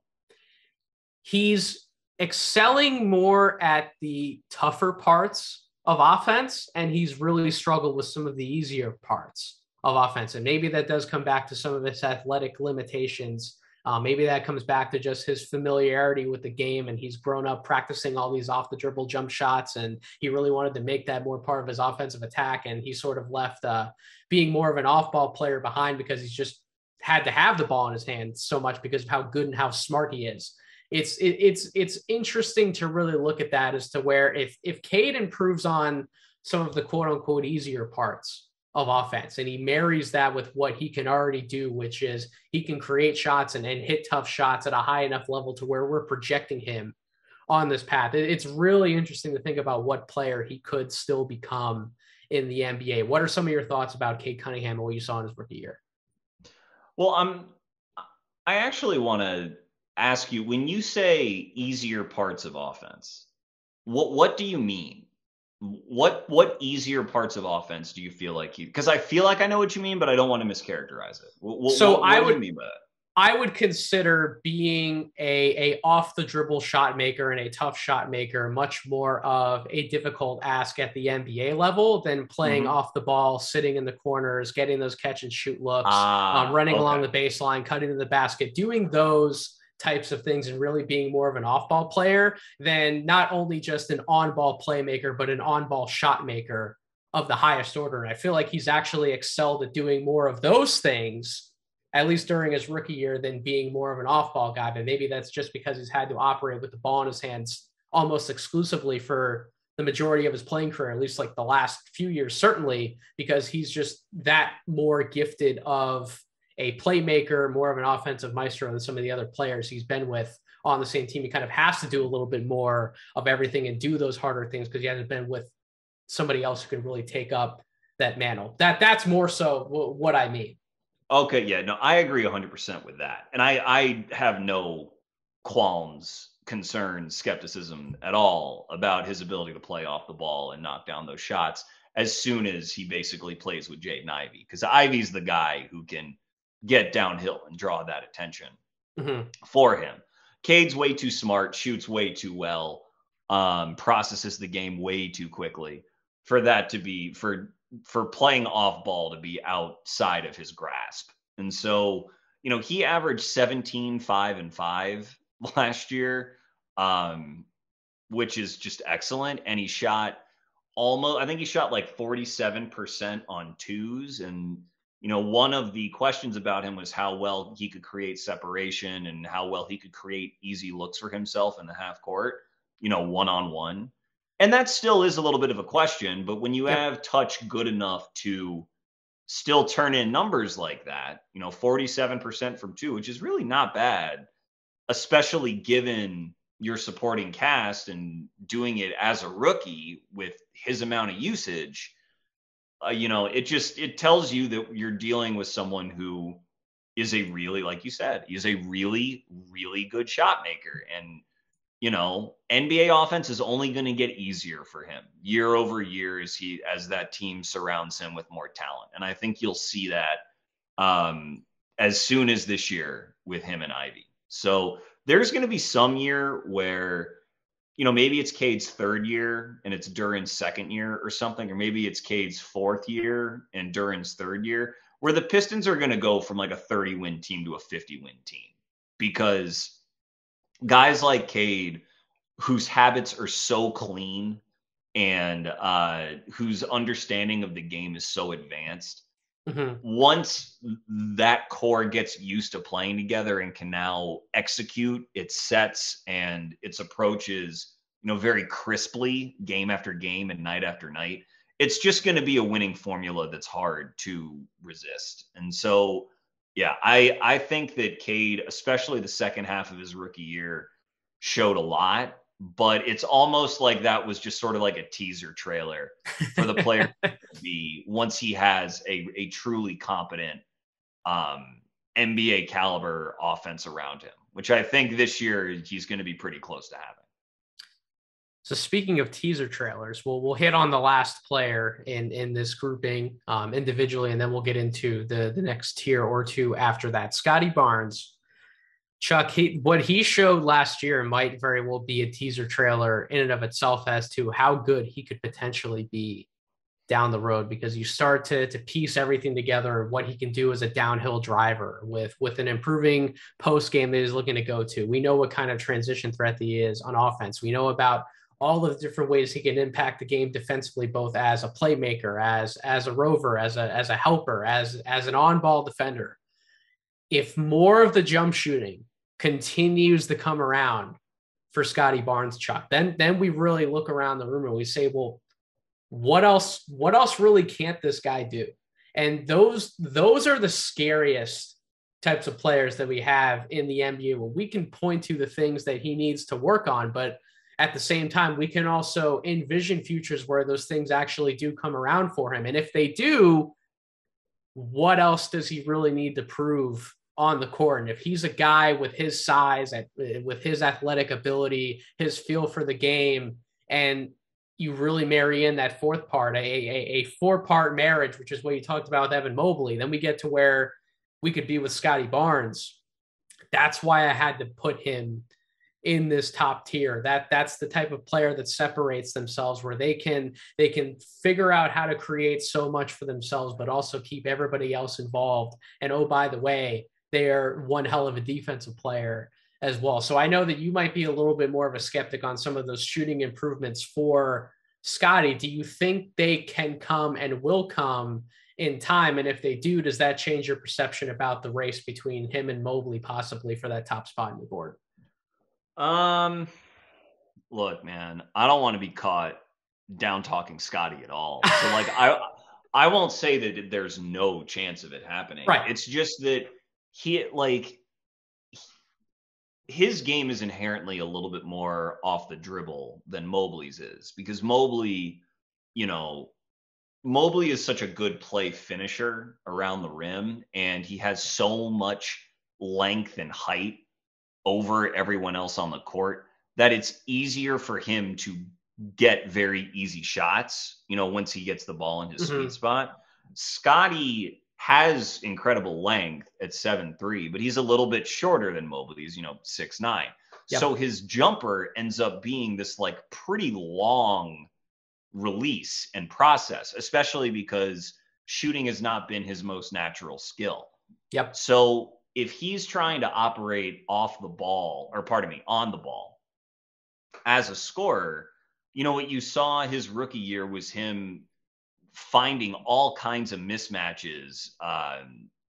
Speaker 1: he's excelling more at the tougher parts of offense, and he's really struggled with some of the easier parts of offense. And maybe that does come back to some of his athletic limitations. Maybe that comes back to just his familiarity with the game, and he's grown up practicing all these off the dribble jump shots, and he really wanted to make that more part of his offensive attack. And he sort of left being more of an off ball player behind, because he's just had to have the ball in his hand so much because of how good and how smart he is. It's interesting to really look at that as to where if Cade improves on some of the quote unquote easier parts of offense, and he marries that with what he can already do, which is he can create shots and hit tough shots at a high enough level to where we're projecting him on this path. It's really interesting to think about what player he could still become in the NBA. What are some of your thoughts about Cade Cunningham and what you saw in his rookie year?
Speaker 2: Well, I actually want to ask you, when you say easier parts of offense, what do you mean? What easier parts of offense do you feel like because I feel like I know what you mean, but I don't want to mischaracterize it. What do you mean by that?
Speaker 1: I would consider being a off the dribble shot maker and a tough shot maker much more of a difficult ask at the NBA level than playing off the ball, sitting in the corners, getting those catch and shoot looks, running along the baseline, cutting to the basket, doing those types of things and really being more of an off-ball player than not only just an on-ball playmaker, but an on-ball shot maker of the highest order. And I feel like he's actually excelled at doing more of those things, at least during his rookie year, than being more of an off-ball guy. But maybe that's just because he's had to operate with the ball in his hands almost exclusively for the majority of his playing career, at least like the last few years, certainly, because he's just that more gifted of a playmaker, more of an offensive maestro than some of the other players he's been with on the same team. He kind of has to do a little bit more of everything and do those harder things because he hasn't been with somebody else who can really take up that mantle. That's more so what I mean.
Speaker 2: Okay, yeah, no, I agree 100% with that. And I have no qualms, concerns, skepticism at all about his ability to play off the ball and knock down those shots as soon as he basically plays with Jaden Ivey. Because Ivey's the guy who can get downhill and draw that attention for him. Cade's way too smart, shoots way too well, processes the game way too quickly for that to be, for playing off ball to be outside of his grasp. And so, you know, he averaged 17, 5, and 5 last year, which is just excellent. And he shot I think he shot like 47% on twos. And, you know, one of the questions about him was how well he could create separation and how well he could create easy looks for himself in the half court, you know, one-on-one. And that still is a little bit of a question, but when you have touch good enough to still turn in numbers like that, you know, 47% from two, which is really not bad, especially given your supporting cast and doing it as a rookie with his amount of usage, you know, it tells you that you're dealing with someone who is a really, like you said, he's a really, really good shot maker. And, you know, NBA offense is only going to get easier for him year over year as that team surrounds him with more talent. And I think you'll see that as soon as this year with him and Ivy. So there's going to be some year where, you know, maybe it's Cade's third year and it's Duran's second year or something, or maybe it's Cade's fourth year and Duran's third year, where the Pistons are going to go from like a 30-win team to a 50-win team because guys like Cade, whose habits are so clean and whose understanding of the game is so advanced, once that core gets used to playing together and can now execute its sets and its approaches, you know, very crisply game after game and night after night, it's just going to be a winning formula that's hard to resist. And so, yeah, I think that Cade, especially the second half of his rookie year, showed a lot, but it's almost like that was just sort of like a teaser trailer for the player to be once he has a truly competent NBA caliber offense around him, which I think this year he's going to be pretty close to having.
Speaker 1: So speaking of teaser trailers, we'll hit on the last player in this grouping individually, and then we'll get into the next tier or two after that. Scotty Barnes. Chuck, what he showed last year might very well be a teaser trailer in and of itself as to how good he could potentially be down the road, because you start to piece everything together, what he can do as a downhill driver with an improving post game that he's looking to go to. We know what kind of transition threat he is on offense. We know about all of the different ways he can impact the game defensively, both as a playmaker, as a rover, as a helper, as an on-ball defender. If more of the jump shooting continues to come around for Scotty Barnes, Chuck, then we really look around the room and we say, well, what else really can't this guy do? And those are the scariest types of players that we have in the NBA. Well, we can point to the things that he needs to work on, but at the same time, we can also envision futures where those things actually do come around for him. And if they do, what else does he really need to prove on the court? And if he's a guy with his size, with his athletic ability, his feel for the game, and you really marry in that fourth part, a four-part marriage, which is what you talked about with Evan Mobley, then we get to where we could be with Scotty Barnes. That's why I had to put him in this top tier. That's the type of player that separates themselves, where they can figure out how to create so much for themselves, but also keep everybody else involved. And oh, by the way, they are one hell of a defensive player as well. So I know that you might be a little bit more of a skeptic on some of those shooting improvements for Scotty. Do you think they can come and will come in time? And if they do, does that change your perception about the race between him and Mobley possibly for that top spot in the board?
Speaker 2: Look, man, I don't want to be caught down talking Scotty at all. So like I won't say that there's no chance of it happening.
Speaker 1: Right.
Speaker 2: It's just that he like his game is inherently a little bit more off the dribble than Mobley's is, because Mobley, you know, Mobley is such a good play finisher around the rim, and he has so much length and height over everyone else on the court that it's easier for him to get very easy shots, once he gets the ball in his sweet spot. Scotty has incredible length at 7'3", but he's a little bit shorter than Mobley. He's, 6'9". Yep. So his jumper ends up being this like pretty long release and process, especially because shooting has not been his most natural skill.
Speaker 1: Yep.
Speaker 2: So if he's trying to operate on the ball as a scorer, what you saw his rookie year was him finding all kinds of mismatches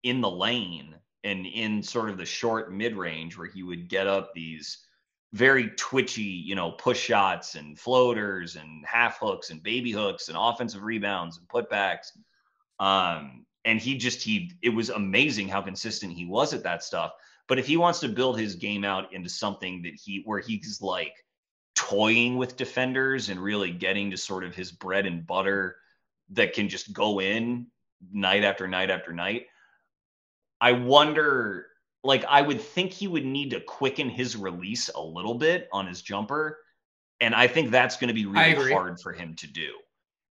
Speaker 2: in the lane and in sort of the short mid-range where he would get up these very twitchy, push shots and floaters and half hooks and baby hooks and offensive rebounds and putbacks. And it was amazing how consistent he was at that stuff. But if he wants to build his game out into something where he's like toying with defenders and really getting to sort of his bread and butter that can just go in night after night after night, I wonder, like, I would think he would need to quicken his release a little bit on his jumper. And I think that's going to be really hard for him to do,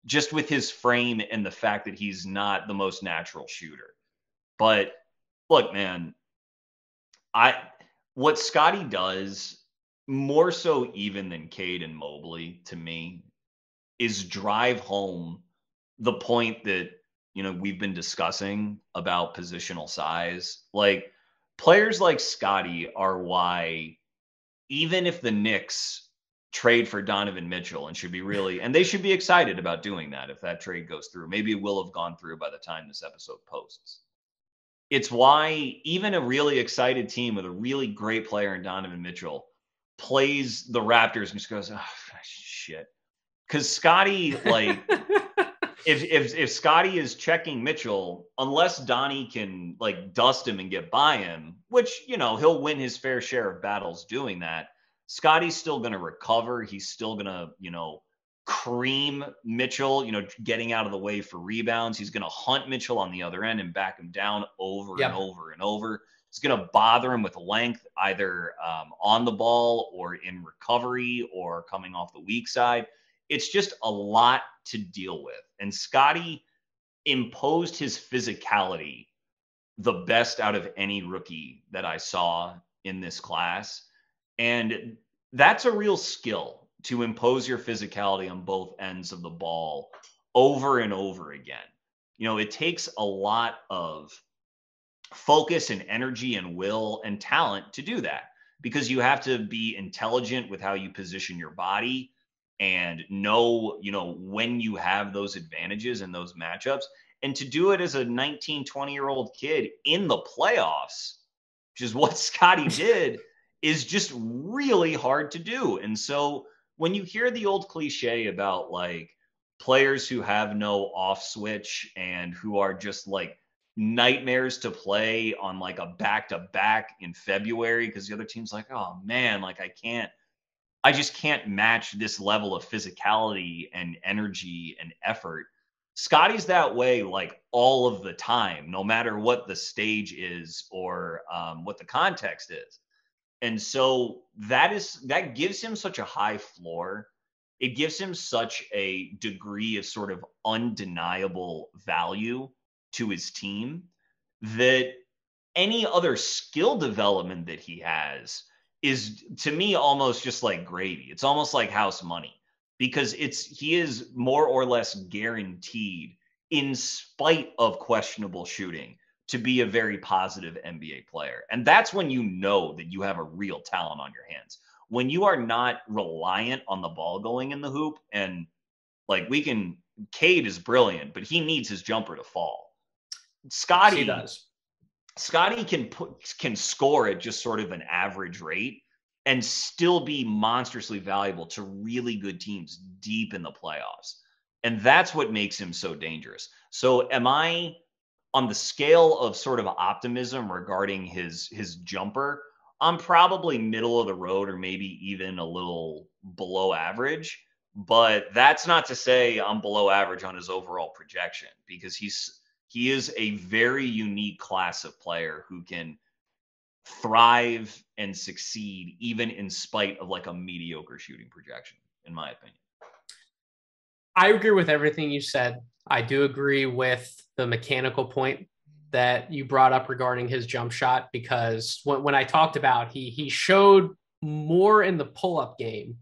Speaker 2: just with his frame and the fact that he's not the most natural shooter. But look, man, what Scotty does more so even than Cade and Mobley to me is drive home the point that, we've been discussing about positional size. Like, players like Scotty are why, even if the Knicks trade for Donovan Mitchell and they should be excited about doing that if that trade goes through. Maybe it will have gone through by the time this episode posts. It's why even a really excited team with a really great player in Donovan Mitchell plays the Raptors and just goes, oh, shit. Because Scotty, like, if Scotty is checking Mitchell, unless Donnie can, like, dust him and get by him, which, he'll win his fair share of battles doing that, Scotty's still going to recover. He's still going to, cream Mitchell, getting out of the way for rebounds. He's going to hunt Mitchell on the other end and back him down over and over and over. It's going to bother him with length, either on the ball or in recovery or coming off the weak side. It's just a lot to deal with. And Scotty imposed his physicality the best out of any rookie that I saw in this class. And that's a real skill, to impose your physicality on both ends of the ball over and over again. It takes a lot of focus and energy and will and talent to do that, because you have to be intelligent with how you position your body and know, when you have those advantages and those matchups, and to do it as a 19, 20-year-old kid in the playoffs, which is what Scotty did, is just really hard to do. And so when you hear the old cliche about like players who have no off switch and who are just like nightmares to play on like a back-to-back in February because the other team's like, oh man, like I just can't match this level of physicality and energy and effort. Scotty's that way like all of the time, no matter what the stage is or what the context is. And so that gives him such a high floor. It gives him such a degree of sort of undeniable value to his team that any other skill development that he has is, to me, almost just like gravy. It's almost like house money, because he is more or less guaranteed, in spite of questionable shooting, to be a very positive NBA player. And that's when you know that you have a real talent on your hands. When you are not reliant on the ball going in the hoop, and like Cade is brilliant, but he needs his jumper to fall.
Speaker 1: He does.
Speaker 2: Scotty can score at just sort of an average rate and still be monstrously valuable to really good teams deep in the playoffs. And that's what makes him so dangerous. So am I on the scale of sort of optimism regarding his jumper? I'm probably middle of the road or maybe even a little below average, but that's not to say I'm below average on his overall projection, because he is a very unique class of player who can thrive and succeed even in spite of like a mediocre shooting projection, in my opinion.
Speaker 1: I agree with everything you said. I do agree with the mechanical point that you brought up regarding his jump shot, because when I talked about he showed more in the pull-up game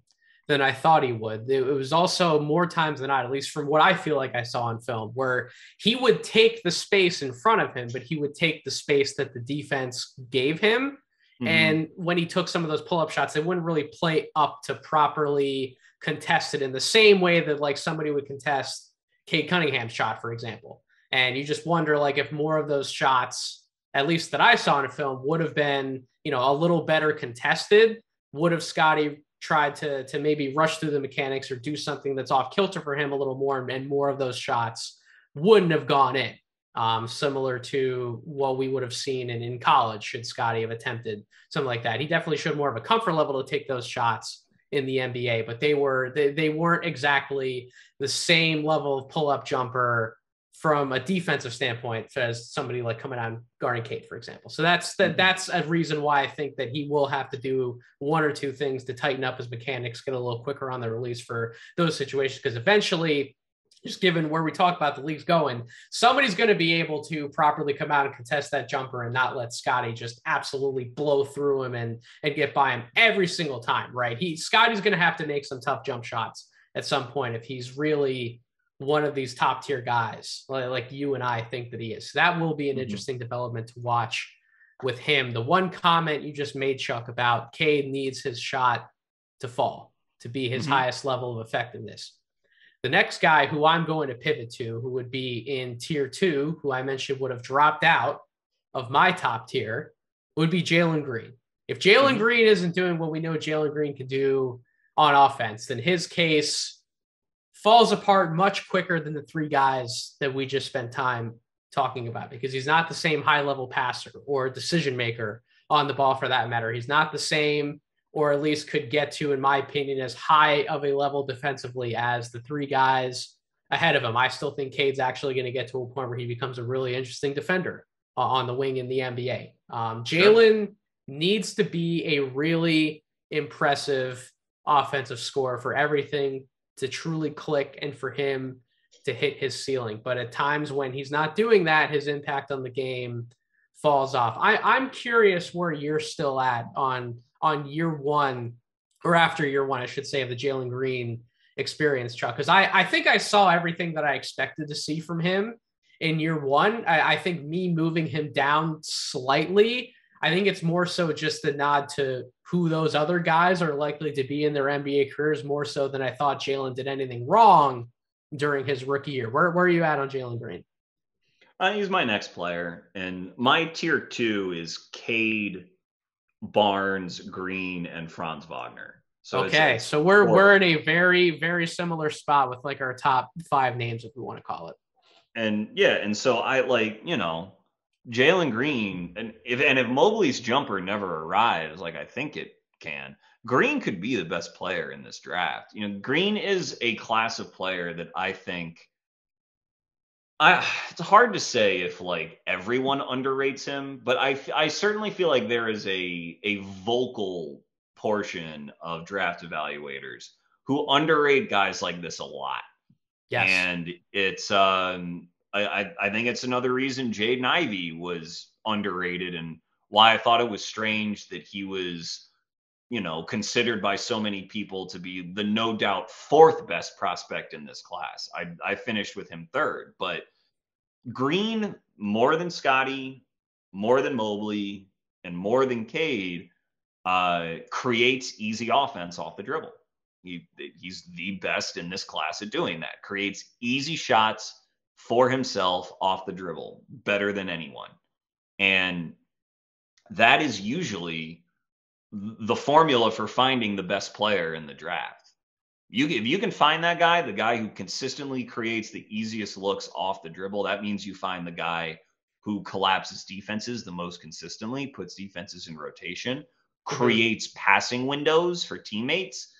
Speaker 1: than I thought he would. It was also more times than not, at least from what I feel like I saw on film, where he would take the space in front of him, but he would take the space that the defense gave him. Mm-hmm. And when he took some of those pull-up shots, they wouldn't really play up to properly contest it in the same way that like somebody would contest Cade Cunningham's shot, for example. And you just wonder, like, if more of those shots, at least that I saw in a film, would have been, a little better contested, would have Scotty tried to maybe rush through the mechanics or do something that's off kilter for him a little more, and more of those shots wouldn't have gone in, similar to what we would have seen in college should Scotty have attempted something like that. He definitely showed more of a comfort level to take those shots in the NBA, but they weren't exactly the same level of pull-up jumper from a defensive standpoint as somebody like coming on guarding Cade, for example. So that's a reason why I think that he will have to do one or two things to tighten up his mechanics, get a little quicker on the release for those situations, because eventually, just given where we talk about the league's going, somebody's going to be able to properly come out and contest that jumper and not let Scotty just absolutely blow through him and get by him every single time, right? Scotty's going to have to make some tough jump shots at some point if he's really one of these top tier guys like you and I think that he is. So that will be an interesting development to watch with him. The one comment you just made, Chuck, about Cade needs his shot to fall to be his highest level of effectiveness. The next guy who I'm going to pivot to, who would be in tier 2, who I mentioned would have dropped out of my top tier, would be Jalen Green. If Jalen Green isn't doing what we know Jalen Green can do on offense, then his case falls apart much quicker than the three guys that we just spent time talking about, because he's not the same high-level passer or decision maker on the ball, for that matter. He's not the same, or at least could get to, in my opinion, as high of a level defensively as the three guys ahead of him. I still think Cade's actually going to get to a point where he becomes a really interesting defender on the wing in the NBA. Jalen needs to be a really impressive offensive scorer for everything to truly click and for him to hit his ceiling. But at times when he's not doing that, his impact on the game falls off. I'm curious where you're still at on year one, or after year one, I should say, of the Jalen Green experience, Chuck, because I think I saw everything that I expected to see from him in year one. I think me moving him down slightly, I think it's more so just a nod to who those other guys are likely to be in their NBA careers, more so than I thought Jalen did anything wrong during his rookie year. Where are you at on Jalen Green?
Speaker 2: He's my next player, and my tier 2 is Cade, Barnes, Green, and Franz Wagner.
Speaker 1: So okay, so we're in a very, very similar spot with like our top 5 names, if we want to call it.
Speaker 2: And yeah, and so I Jalen Green, and if Mobley's jumper never arrives, like I think it can, Green could be the best player in this draft. Green is a class of player that I think it's hard to say if like everyone underrates him, but I certainly feel like there is a vocal portion of draft evaluators who underrate guys like this a lot.
Speaker 1: Yes.
Speaker 2: And it's I think it's another reason Jaden Ivey was underrated, and why I thought it was strange that he was, considered by so many people to be the no doubt 4th best prospect in this class. I finished with him 3rd, but Green, more than Scotty, more than Mobley, and more than Cade, creates easy offense off the dribble. He's the best in this class at doing that. Creates easy shots for himself off the dribble, better than anyone. And that is usually the formula for finding the best player in the draft. If you can find that guy, the guy who consistently creates the easiest looks off the dribble, that means you find the guy who collapses defenses the most consistently, puts defenses in rotation, creates passing windows for teammates.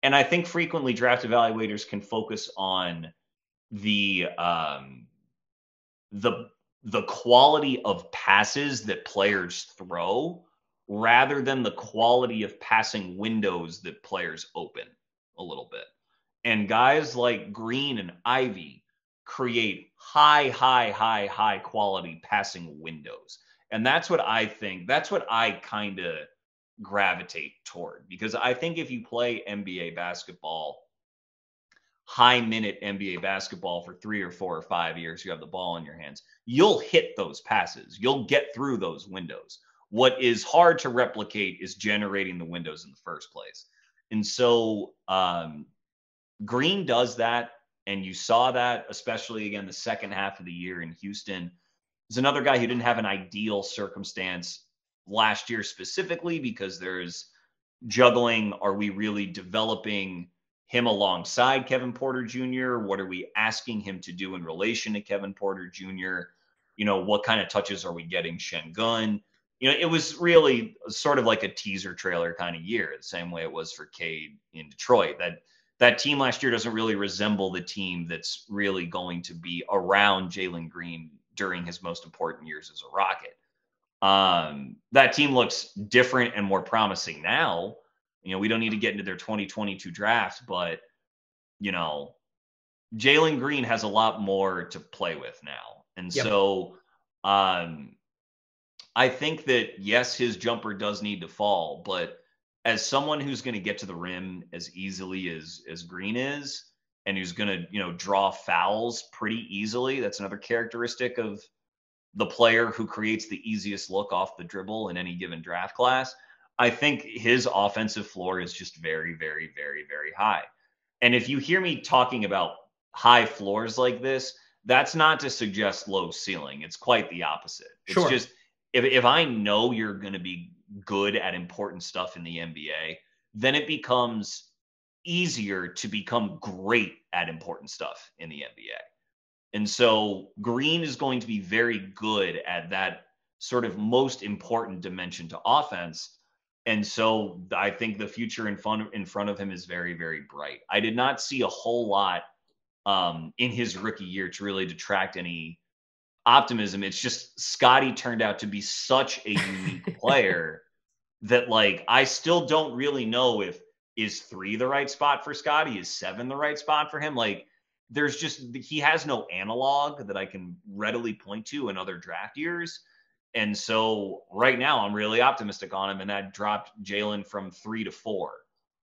Speaker 2: And I think frequently draft evaluators can focus on the quality of passes that players throw rather than the quality of passing windows that players open a little bit. And guys like Green and Ivy create high quality passing windows. And that's what I think, that's what I kind of gravitate toward, because I think if you play NBA basketball, high minute NBA basketball for 3 or 4 or 5 years, you have the ball in your hands, you'll hit those passes. You'll get through those windows. What is hard to replicate is generating the windows in the first place. And so Green does that. And you saw that, especially again, the second half of the year in Houston. There's another guy who didn't have an ideal circumstance last year specifically because there's juggling. Are we really developing him alongside Kevin Porter Jr.? What are we asking him to do in relation to Kevin Porter Jr.? You know, what kind of touches are we getting Şengün? You know, it was really sort of like a teaser trailer kind of year, the same way it was for Cade in Detroit. That team last year doesn't really resemble the team that's really going to be around Jalen Green during his most important years as a Rocket. That team looks different and more promising now. You know, we don't need to get into their 2022 draft, but, you know, Jalen Green has a lot more to play with now. And so I think that, yes, his jumper does need to fall, but as someone who's going to get to the rim as easily as Green is, and who's going to, you know, draw fouls pretty easily, that's another characteristic of the player who creates the easiest look off the dribble in any given draft class. I think his offensive floor is just very, very, very, very high. And if you hear me talking about high floors like this, that's not to suggest low ceiling. It's quite the opposite. It's just, if I know you're going to be good at important stuff in the NBA, then it becomes easier to become great at important stuff in the NBA. And so Green is going to be very good at that sort of most important dimension to offense. And so I think the future in front of him is very, very bright. I did not see a whole lot in his rookie year to really detract any optimism. It's just Scotty turned out to be such a unique player that, like, I still don't really know if is 3 the right spot for Scotty, is 7 the right spot for him. Like, there's just, he has no analog that I can readily point to in other draft years. And so right now I'm really optimistic on him, and that dropped Jalen from 3 to 4.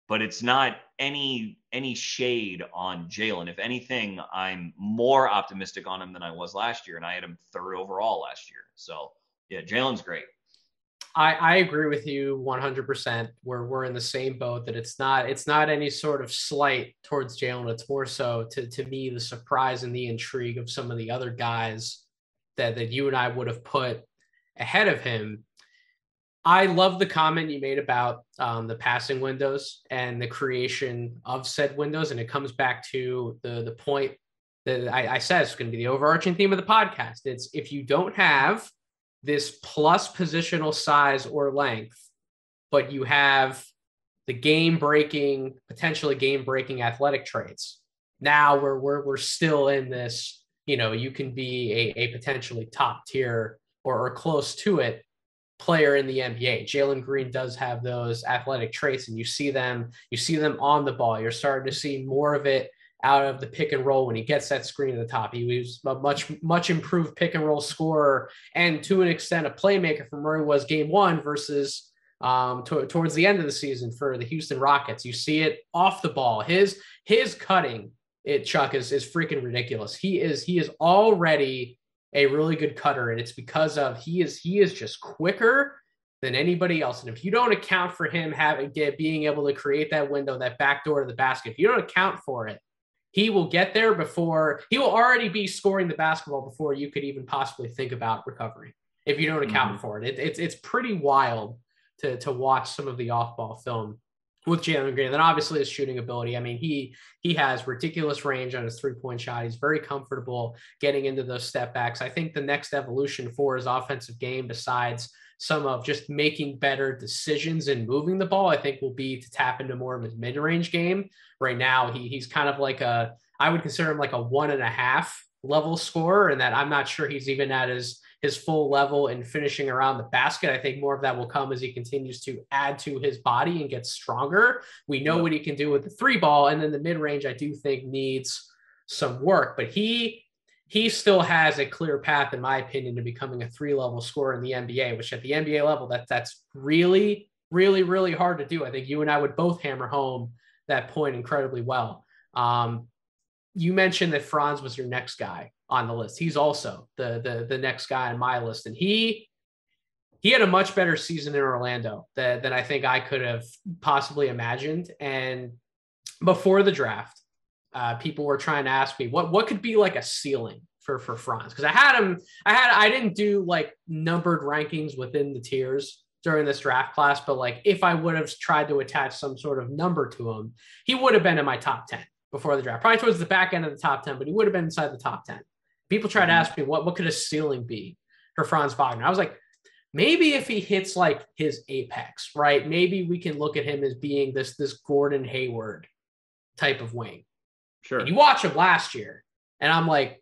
Speaker 2: But it's not any shade on Jalen. If anything, I'm more optimistic on him than I was last year, and I had him 3rd overall last year. So yeah, Jalen's great.
Speaker 1: I agree with you 100%. We're in the same boat, that it's not any sort of slight towards Jalen. It's more so to me the surprise and the intrigue of some of the other guys that you and I would have put ahead of him. I love the comment you made about the passing windows and the creation of said windows. And it comes back to the point that I said it's going to be the overarching theme of the podcast. It's, if you don't have this plus positional size or length, but you have the potentially game-breaking athletic traits, now we're still in this, you know, you can be a potentially top tier or close to it player in the NBA. Jalen Green does have those athletic traits, and you see them on the ball. You're starting to see more of it out of the pick and roll when he gets that screen at the top. He was a much improved pick and roll scorer, and to an extent a playmaker from where he was game 1 versus towards the end of the season for the Houston Rockets. You see it off the ball. His cutting, Chuck, is freaking ridiculous. He is already a really good cutter, and it's because of he is just quicker than anybody else. And if you don't account for him being able to create that window, that back door to the basket, if you don't account for it, he will get there before he will already be scoring the basketball before you could even possibly think about recovery. If you don't account for it, it's pretty wild to watch some of the off-ball film with Jalen Green. And then obviously his shooting ability. I mean, he has ridiculous range on his three-point shot. He's very comfortable getting into those step backs. I think the next evolution for his offensive game, besides some of just making better decisions and moving the ball, I think will be to tap into more of his mid-range game. Right now, he's kind of like I would consider him like a 1.5 level scorer, and that I'm not sure he's even at his full level in finishing around the basket. I think more of that will come as he continues to add to his body and get stronger. We know what he can do with the three ball, and then the mid-range I do think needs some work, but he still has a clear path, in my opinion, to becoming a 3-level scorer in the NBA, which at the NBA level, that's really, really, really hard to do. I think you and I would both hammer home that point incredibly well. You mentioned that Franz was your next guy on the list. He's also the next guy on my list. And he had a much better season in Orlando than I think I could have possibly imagined. And before the draft, people were trying to ask me what could be like a ceiling for Franz. Cause I didn't do like numbered rankings within the tiers during this draft class, but like if I would have tried to attach some sort of number to him, he would have been in my top 10 before the draft, probably towards the back end of the top 10, but he would have been inside the top 10. People try to ask me what could a ceiling be for Franz Wagner. I was like, maybe if he hits like his apex, right? Maybe we can look at him as being this Gordon Hayward type of wing.
Speaker 2: Sure.
Speaker 1: And you watch him last year, and I'm like,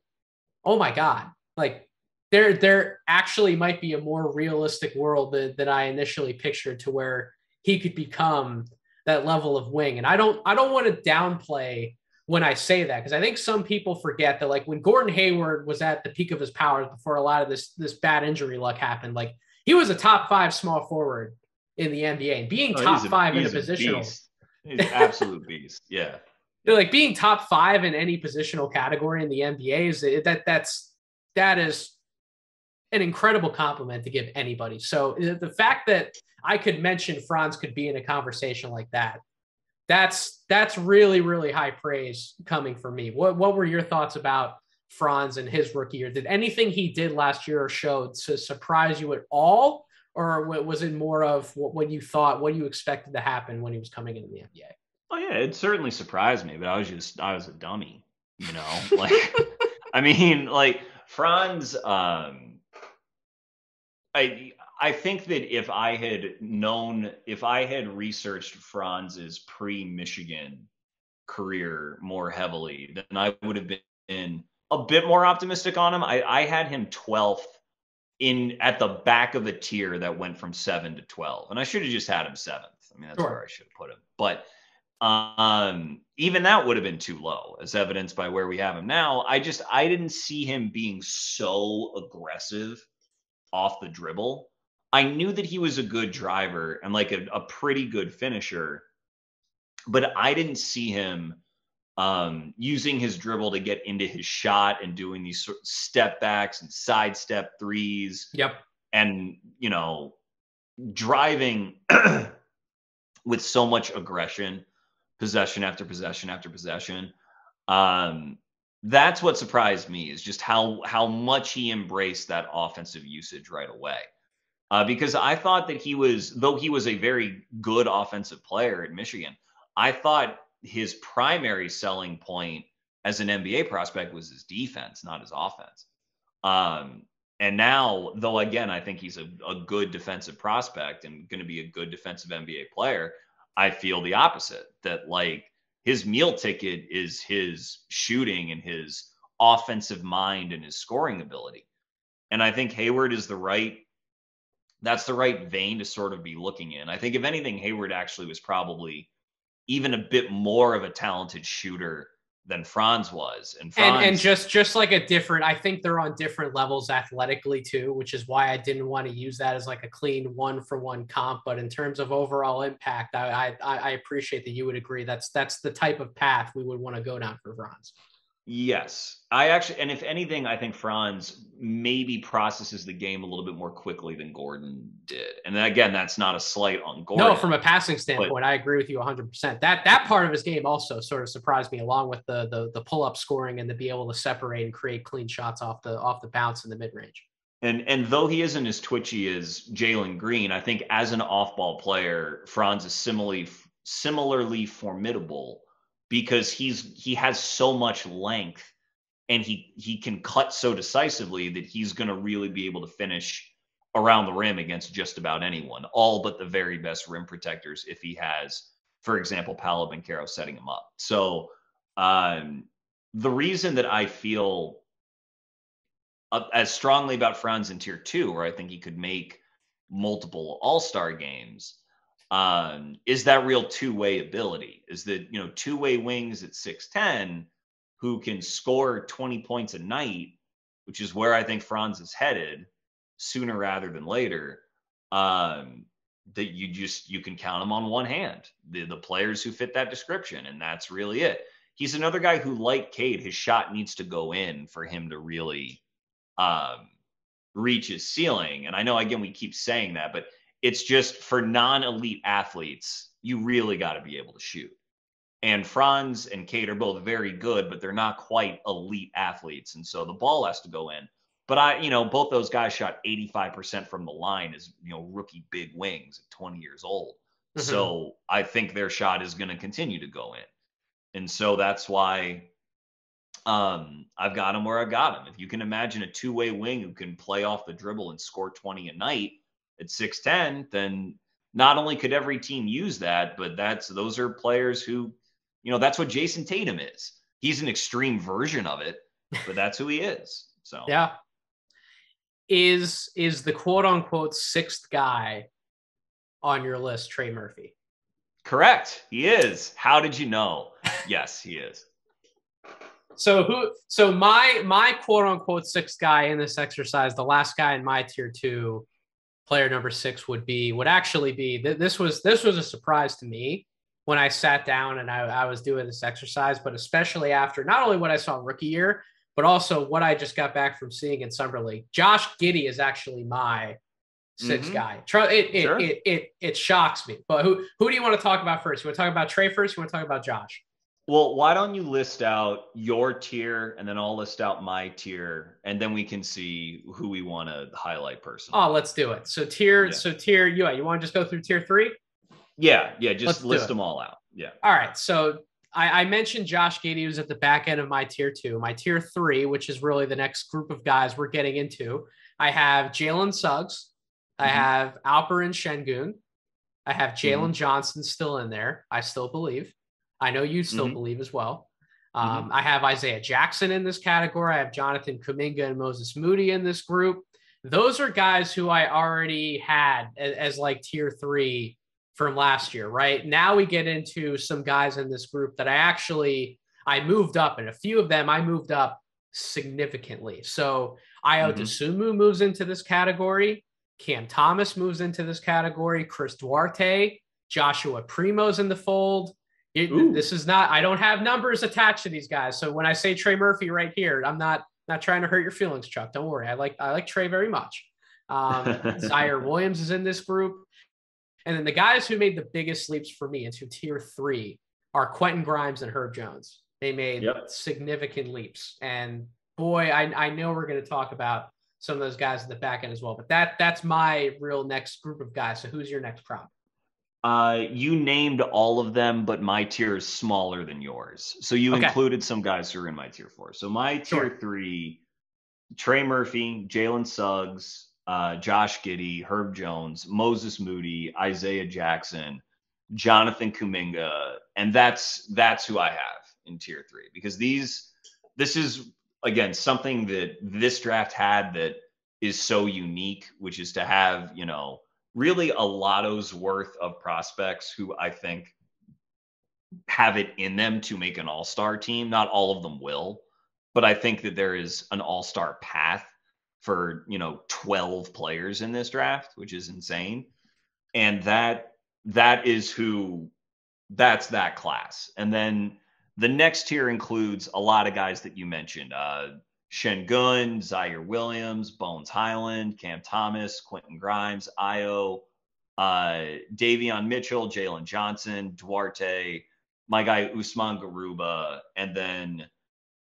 Speaker 1: oh my God, like there actually might be a more realistic world than I initially pictured, to where he could become that level of wing. And I don't want to downplay when I say that, because I think some people forget that, like, when Gordon Hayward was at the peak of his powers before a lot of this bad injury luck happened, like he was a top 5 small forward in the NBA, and being top 5 in a positional,
Speaker 2: he's an absolute beast. Yeah.
Speaker 1: Like being top 5 in any positional category in the NBA that is an incredible compliment to give anybody. So the fact that I could mention Franz could be in a conversation like that, that's really, really high praise coming from me. What were your thoughts about Franz and his rookie year? Did anything he did last year or showed to surprise you at all? Or was it more of what you thought, what you expected to happen when he was coming into the NBA?
Speaker 2: Oh yeah, it certainly surprised me, but I was a dummy, you know. Like, I mean, like Franz. I think that if I had researched Franz's pre-Michigan career more heavily, then I would have been a bit more optimistic on him. I had him 12th at the back of a tier that went from 7 to 12, and I should have just had him 7th. I mean, that's where I should have put him, but. Even that would have been too low, as evidenced by where we have him now. I didn't see him being so aggressive off the dribble. I knew that he was a good driver and like a pretty good finisher, but I didn't see him using his dribble to get into his shot and doing these sort of step backs and sidestep threes.
Speaker 1: Yep. And,
Speaker 2: you know, driving with so much aggression, possession after possession after possession. That's what surprised me, is just how much he embraced that offensive usage right away. Because I thought that though he was a very good offensive player at Michigan, I thought his primary selling point as an NBA prospect was his defense, not his offense. And now, though, again, I think he's a good defensive prospect and going to be a good defensive NBA player, I feel the opposite, that like his meal ticket is his shooting and his offensive mind and his scoring ability. And I think Hayward is that's the right vein to sort of be looking in. I think if anything, Hayward actually was probably even a bit more of a talented shooter than Franz was. And
Speaker 1: just like I think they're on different levels athletically too, which is why I didn't want to use that as like a clean 1-for-1 comp. But in terms of overall impact, I appreciate that you would agree that's the type of path we would want to go down for Franz.
Speaker 2: Yes. I actually, and if anything, I think Franz maybe processes the game a little bit more quickly than Gordon did. And then, again, that's not a slight on
Speaker 1: No,
Speaker 2: Gordon.
Speaker 1: from a passing
Speaker 2: But
Speaker 1: standpoint, I agree with you 100%. That part of his game also sort of surprised me, along with the pull up scoring and to be able to separate and create clean shots off the bounce in the mid range.
Speaker 2: and though he isn't as twitchy as Jalen Green, I think as an off-ball player, Franz is similarly formidable because he has so much length and he can cut so decisively that he's going to really be able to finish around the rim against just about anyone, all but the very best rim protectors if he has, for example, Paolo Banchero setting him up. So the reason that I feel as strongly about Franz in tier 2, where I think he could make multiple all-star games, is that real two-way ability. Is that, two-way wings at 6'10" who can score 20 points a night, which is where I think Franz is headed sooner rather than later. That you can count them on one hand, the players who fit that description, and that's really it. He's another guy who, like Cade, his shot needs to go in for him to really reach his ceiling. And I know, again, we keep saying that, but it's just for non-elite athletes, you really got to be able to shoot. And Franz and Cade are both very good, but they're not quite elite athletes. And so the ball has to go in. But both those guys shot 85% from the line as, rookie big wings at 20 years old. Mm-hmm. So I think their shot is going to continue to go in. And so that's why I've got him where I got him. If you can imagine a two-way wing who can play off the dribble and score 20 a night at 6'10", then not only could every team use that, but those are players who, that's what Jason Tatum is. He's an extreme version of it, but that's who he is. So
Speaker 1: yeah. Is the quote unquote sixth guy on your list Trey Murphy?
Speaker 2: Correct. He is. How did you know? Yes, he is.
Speaker 1: So my quote unquote sixth guy in this exercise, the last guy in my tier 2, player number 6 would actually be, this was a surprise to me when I sat down and I was doing this exercise, but especially after not only what I saw rookie year, but also what I just got back from seeing in Summer League. Josh Giddey is actually my sixth guy. It shocks me. But who do you want to talk about first? You want to talk about Trey first? You want to talk about Josh?
Speaker 2: Well, why don't you list out your tier, and then I'll list out my tier, and then we can see who we want to highlight personally.
Speaker 1: Oh, let's do it. So tier, you want to just go through tier 3?
Speaker 2: Yeah, just list them all out. Yeah.
Speaker 1: All right. So I mentioned Josh Giddey was at the back end of my tier 2. My tier 3, which is really the next group of guys we're getting into, I have Jalen Suggs. I have Alperen Şengün. I have Jalen Johnson still in there. I still believe. I know you still believe as well. I have Isaiah Jackson in this category. I have Jonathan Kuminga and Moses Moody in this group. Those are guys who I already had as like tier 3 from last year, right? Now we get into some guys in this group that I moved up, and a few of them I moved up significantly. So Ayo Dosunmu moves into this category. Cam Thomas moves into this category. Chris Duarte, Joshua Primo's in the fold. This is not, I don't have numbers attached to these guys. So when I say Trey Murphy right here, I'm not trying to hurt your feelings, Chuck. Don't worry. I like Trey very much. Zaire Williams is in this group. And then the guys who made the biggest leaps for me into tier 3 are Quentin Grimes and Herb Jones. They made significant leaps. And boy, I know we're going to talk about some of those guys in the back end as well. But that's my real next group of guys. So who's your next prop?
Speaker 2: You named all of them, but my tier is smaller than yours. So you included some guys who are in my tier 4. So my tier 3, Trey Murphy, Jalen Suggs, Josh Giddey, Herb Jones, Moses Moody, Isaiah Jackson, Jonathan Kuminga, and that's who I have in tier 3, because this is, again, something that this draft had that is so unique, which is to have, really a lotto's worth of prospects who I think have it in them to make an all-star team. Not all of them will, but I think that there is an all-star path for, 12 players in this draft, which is insane. And that's that class. And then The next tier includes a lot of guys that you mentioned. Şengün, Zaire Williams, Bones Highland, Cam Thomas, Quentin Grimes, Io, Davion Mitchell, Jalen Johnson, Duarte, my guy Usman Garuba, and then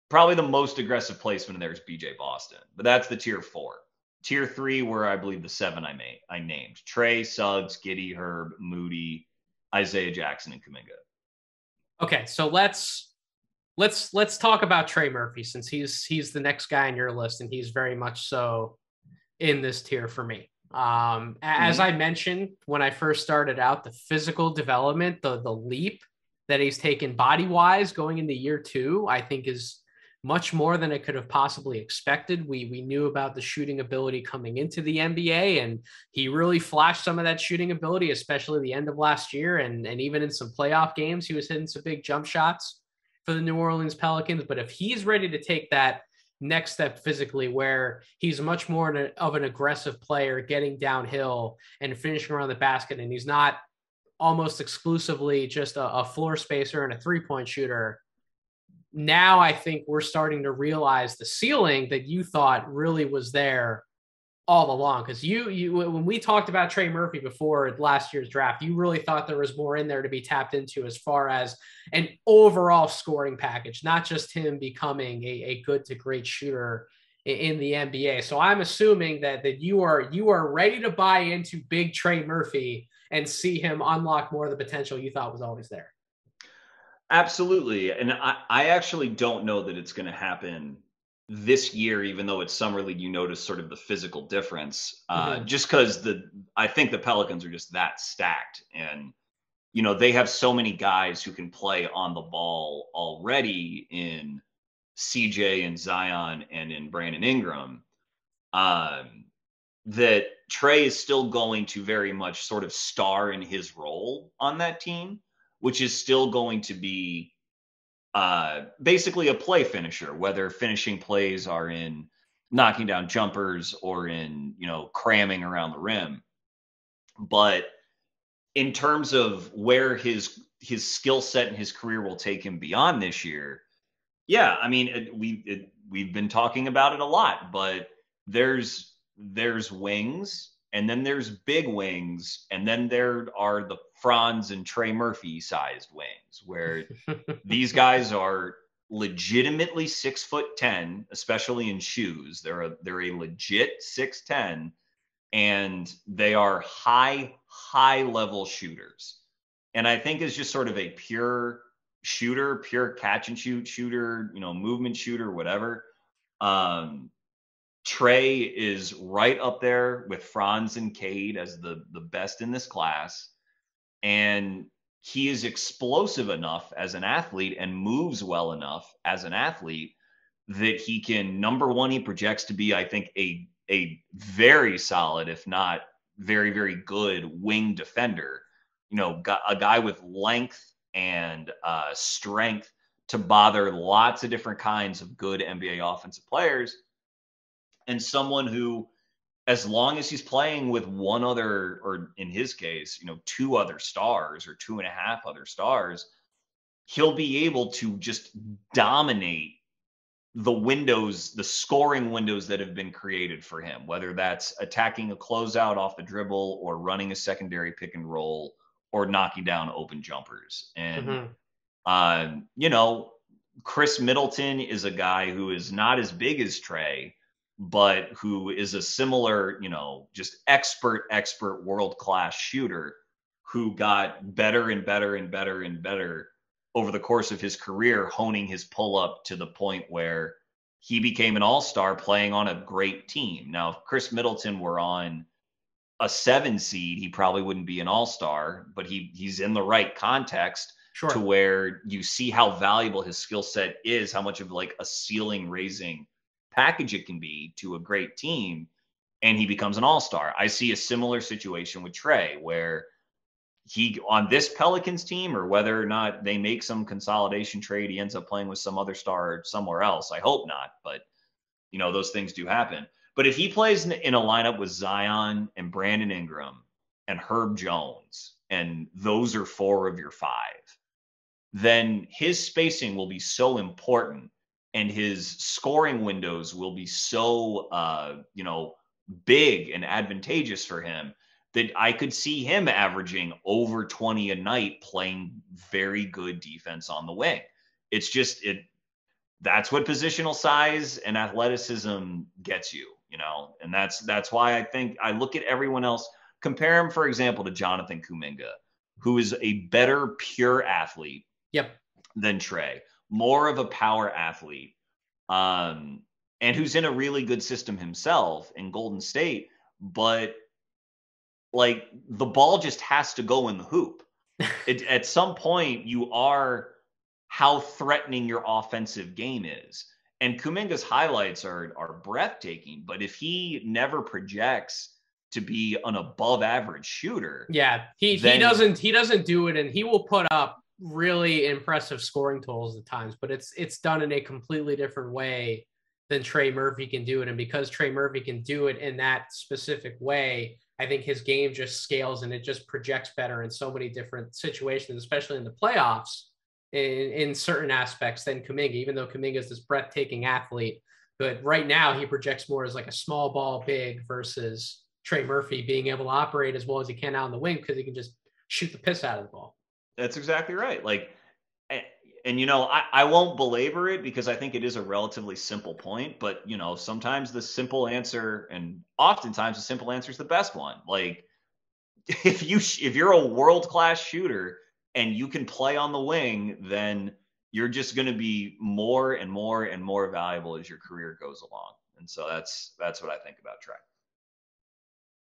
Speaker 2: probably the most aggressive placement in there is BJ Boston. But that's the tier 4. Tier 3 were, I believe, the 7 I named: Trey, Suggs, Giddey, Herb, Moody, Isaiah Jackson, and Kuminga.
Speaker 1: Okay, so let's talk about Trey Murphy, since he's the next guy on your list, and he's very much so in this tier for me. As I mentioned when I first started out, the physical development, the leap that he's taken body wise going into year 2, I think is much more than I could have possibly expected. We knew about the shooting ability coming into the NBA, and he really flashed some of that shooting ability, especially the end of last year, and even in some playoff games, he was hitting some big jump shots for the New Orleans Pelicans. But if he's ready to take that next step physically, where he's much more of an aggressive player, getting downhill and finishing around the basket, and he's not almost exclusively just a floor spacer and a three-point shooter, now I think we're starting to realize the ceiling that you thought really was there all along. Because you when we talked about Trey Murphy before last year's draft, you really thought there was more in there to be tapped into as far as an overall scoring package, not just him becoming a good to great shooter in the NBA. So I'm assuming that you are ready to buy into big Trey Murphy and see him unlock more of the potential you thought was always there.
Speaker 2: Absolutely. And I actually don't know that it's going to happen this year, even though it's summer league. You notice sort of the physical difference, just because I think the Pelicans are just that stacked, and they have so many guys who can play on the ball already in CJ and Zion and in Brandon Ingram, that Trey is still going to very much sort of star in his role on that team, which is still going to be basically a play finisher, whether finishing plays are in knocking down jumpers or in, cramming around the rim. But in terms of where his skill set and his career will take him beyond this year, yeah, I mean, we've been talking about it a lot, but there's wings, and then there's big wings, and then there are the Franz and Trey Murphy sized wings, where these guys are legitimately 6'10", especially in shoes. They're a legit 6'10", and they are high level shooters. And I think it's just sort of a pure shooter, pure catch and shoot shooter, movement shooter, whatever. Trey is right up there with Franz and Cade as the best in this class. And he is explosive enough as an athlete and moves well enough as an athlete that he can, number one, he projects to be, I think, a very solid, if not very, very good wing defender. A guy with length and strength to bother lots of different kinds of good NBA offensive players. And someone who, as long as he's playing with one other, or in his case, 2 other stars or 2.5 other stars, he'll be able to just dominate the scoring windows that have been created for him, whether that's attacking a closeout off the dribble or running a secondary pick and roll or knocking down open jumpers. And, Chris Middleton is a guy who is not as big as Trey, but who is a similar, just expert world-class shooter who got better and better and better and better over the course of his career, honing his pull-up to the point where he became an all-star playing on a great team. Now, if Chris Middleton were on a 7 seed, he probably wouldn't be an all-star, but he's in the right context to where you see how valuable his skill set is, how much of like a ceiling-raising package it can be to a great team, and he becomes an all-star. I see a similar situation with Trey, where he, on this Pelicans team, or whether or not they make some consolidation trade, he ends up playing with some other star somewhere else. I hope not, but those things do happen. But if he plays in a lineup with Zion and Brandon Ingram and Herb Jones, and those are 4 of your 5, then his spacing will be so important and his scoring windows will be so, big and advantageous for him that I could see him averaging over 20 a night playing very good defense on the wing. It's just, that's what positional size and athleticism gets you, and that's why I think I look at everyone else, compare him, for example, to Jonathan Kuminga, who is a better pure athlete than Trey, more of a power athlete, and who's in a really good system himself in Golden State, but like the ball just has to go in the hoop. At some point, you are how threatening your offensive game is. And Kuminga's highlights are breathtaking, but if he never projects to be an above average shooter,
Speaker 1: he doesn't do it, and he will put up really impressive scoring totals at times, but it's done in a completely different way than Trey Murphy can do it. And because Trey Murphy can do it in that specific way, I think his game just scales and it just projects better in so many different situations, especially in the playoffs in certain aspects than Kuminga, even though Kuminga is this breathtaking athlete. But right now he projects more as like a small ball big versus Trey Murphy being able to operate as well as he can out on the wing because he can just shoot the piss out of the ball.
Speaker 2: That's exactly right. Like, and I won't belabor it because I think it is a relatively simple point, but sometimes the simple answer, and oftentimes the simple answer is the best one. Like, if you're a world-class shooter and you can play on the wing, then you're just going to be more and more and more valuable as your career goes along. And so that's what I think about Trey.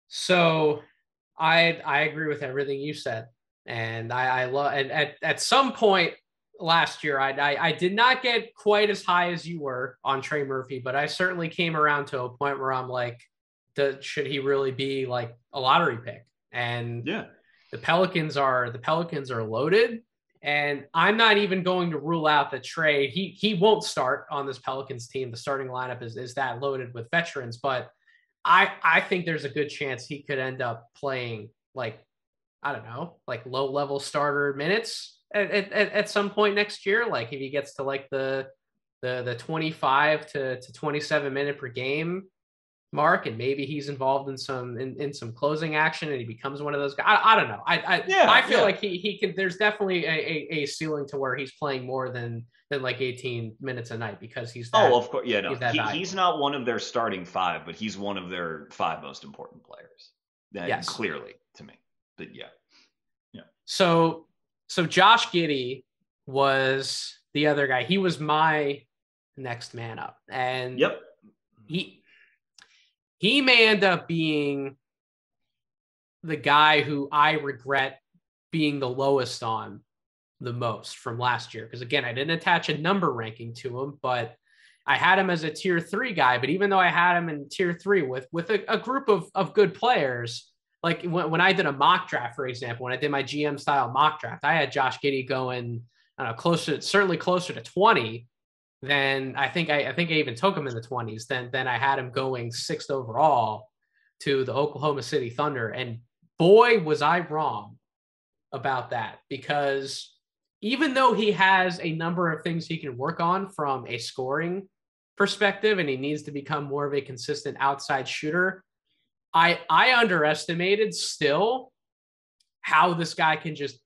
Speaker 1: So I agree with everything you said. And I love, and at some point last year, I did not get quite as high as you were on Trey Murphy, but I certainly came around to a point where I'm like, should he really be like a lottery pick? And the Pelicans are loaded, and I'm not even going to rule out that Trey, he won't start on this Pelicans team. The starting lineup is that loaded with veterans, but I think there's a good chance he could end up playing like, I don't know, like low-level starter minutes at some point next year. Like if he gets to like the 25 to 27 minute per game mark, and maybe he's involved in some closing action and he becomes one of those guys. I don't know. I feel like he can. There's definitely a ceiling to where he's playing more than like 18 minutes a night because he's that,
Speaker 2: of course, he's not one of their starting five, but he's one of their five most important players. Yes, clearly to me. But yeah.
Speaker 1: So Josh Giddey was the other guy. He was my next man up, and he may end up being the guy who I regret being the lowest on the most from last year. Because again, I didn't attach a number ranking to him, but I had him as a tier 3 guy. But even though I had him in tier 3 with a group of good players, like when I did a mock draft, for example, when I did my GM style mock draft, I had Josh Giddey going certainly closer to 20 than I think I even took him in the 20s. Then I had him going 6th overall to the Oklahoma City Thunder. And boy, was I wrong about that, because even though he has a number of things he can work on from a scoring perspective, and he needs to become more of a consistent outside shooter, I underestimated still how this guy can just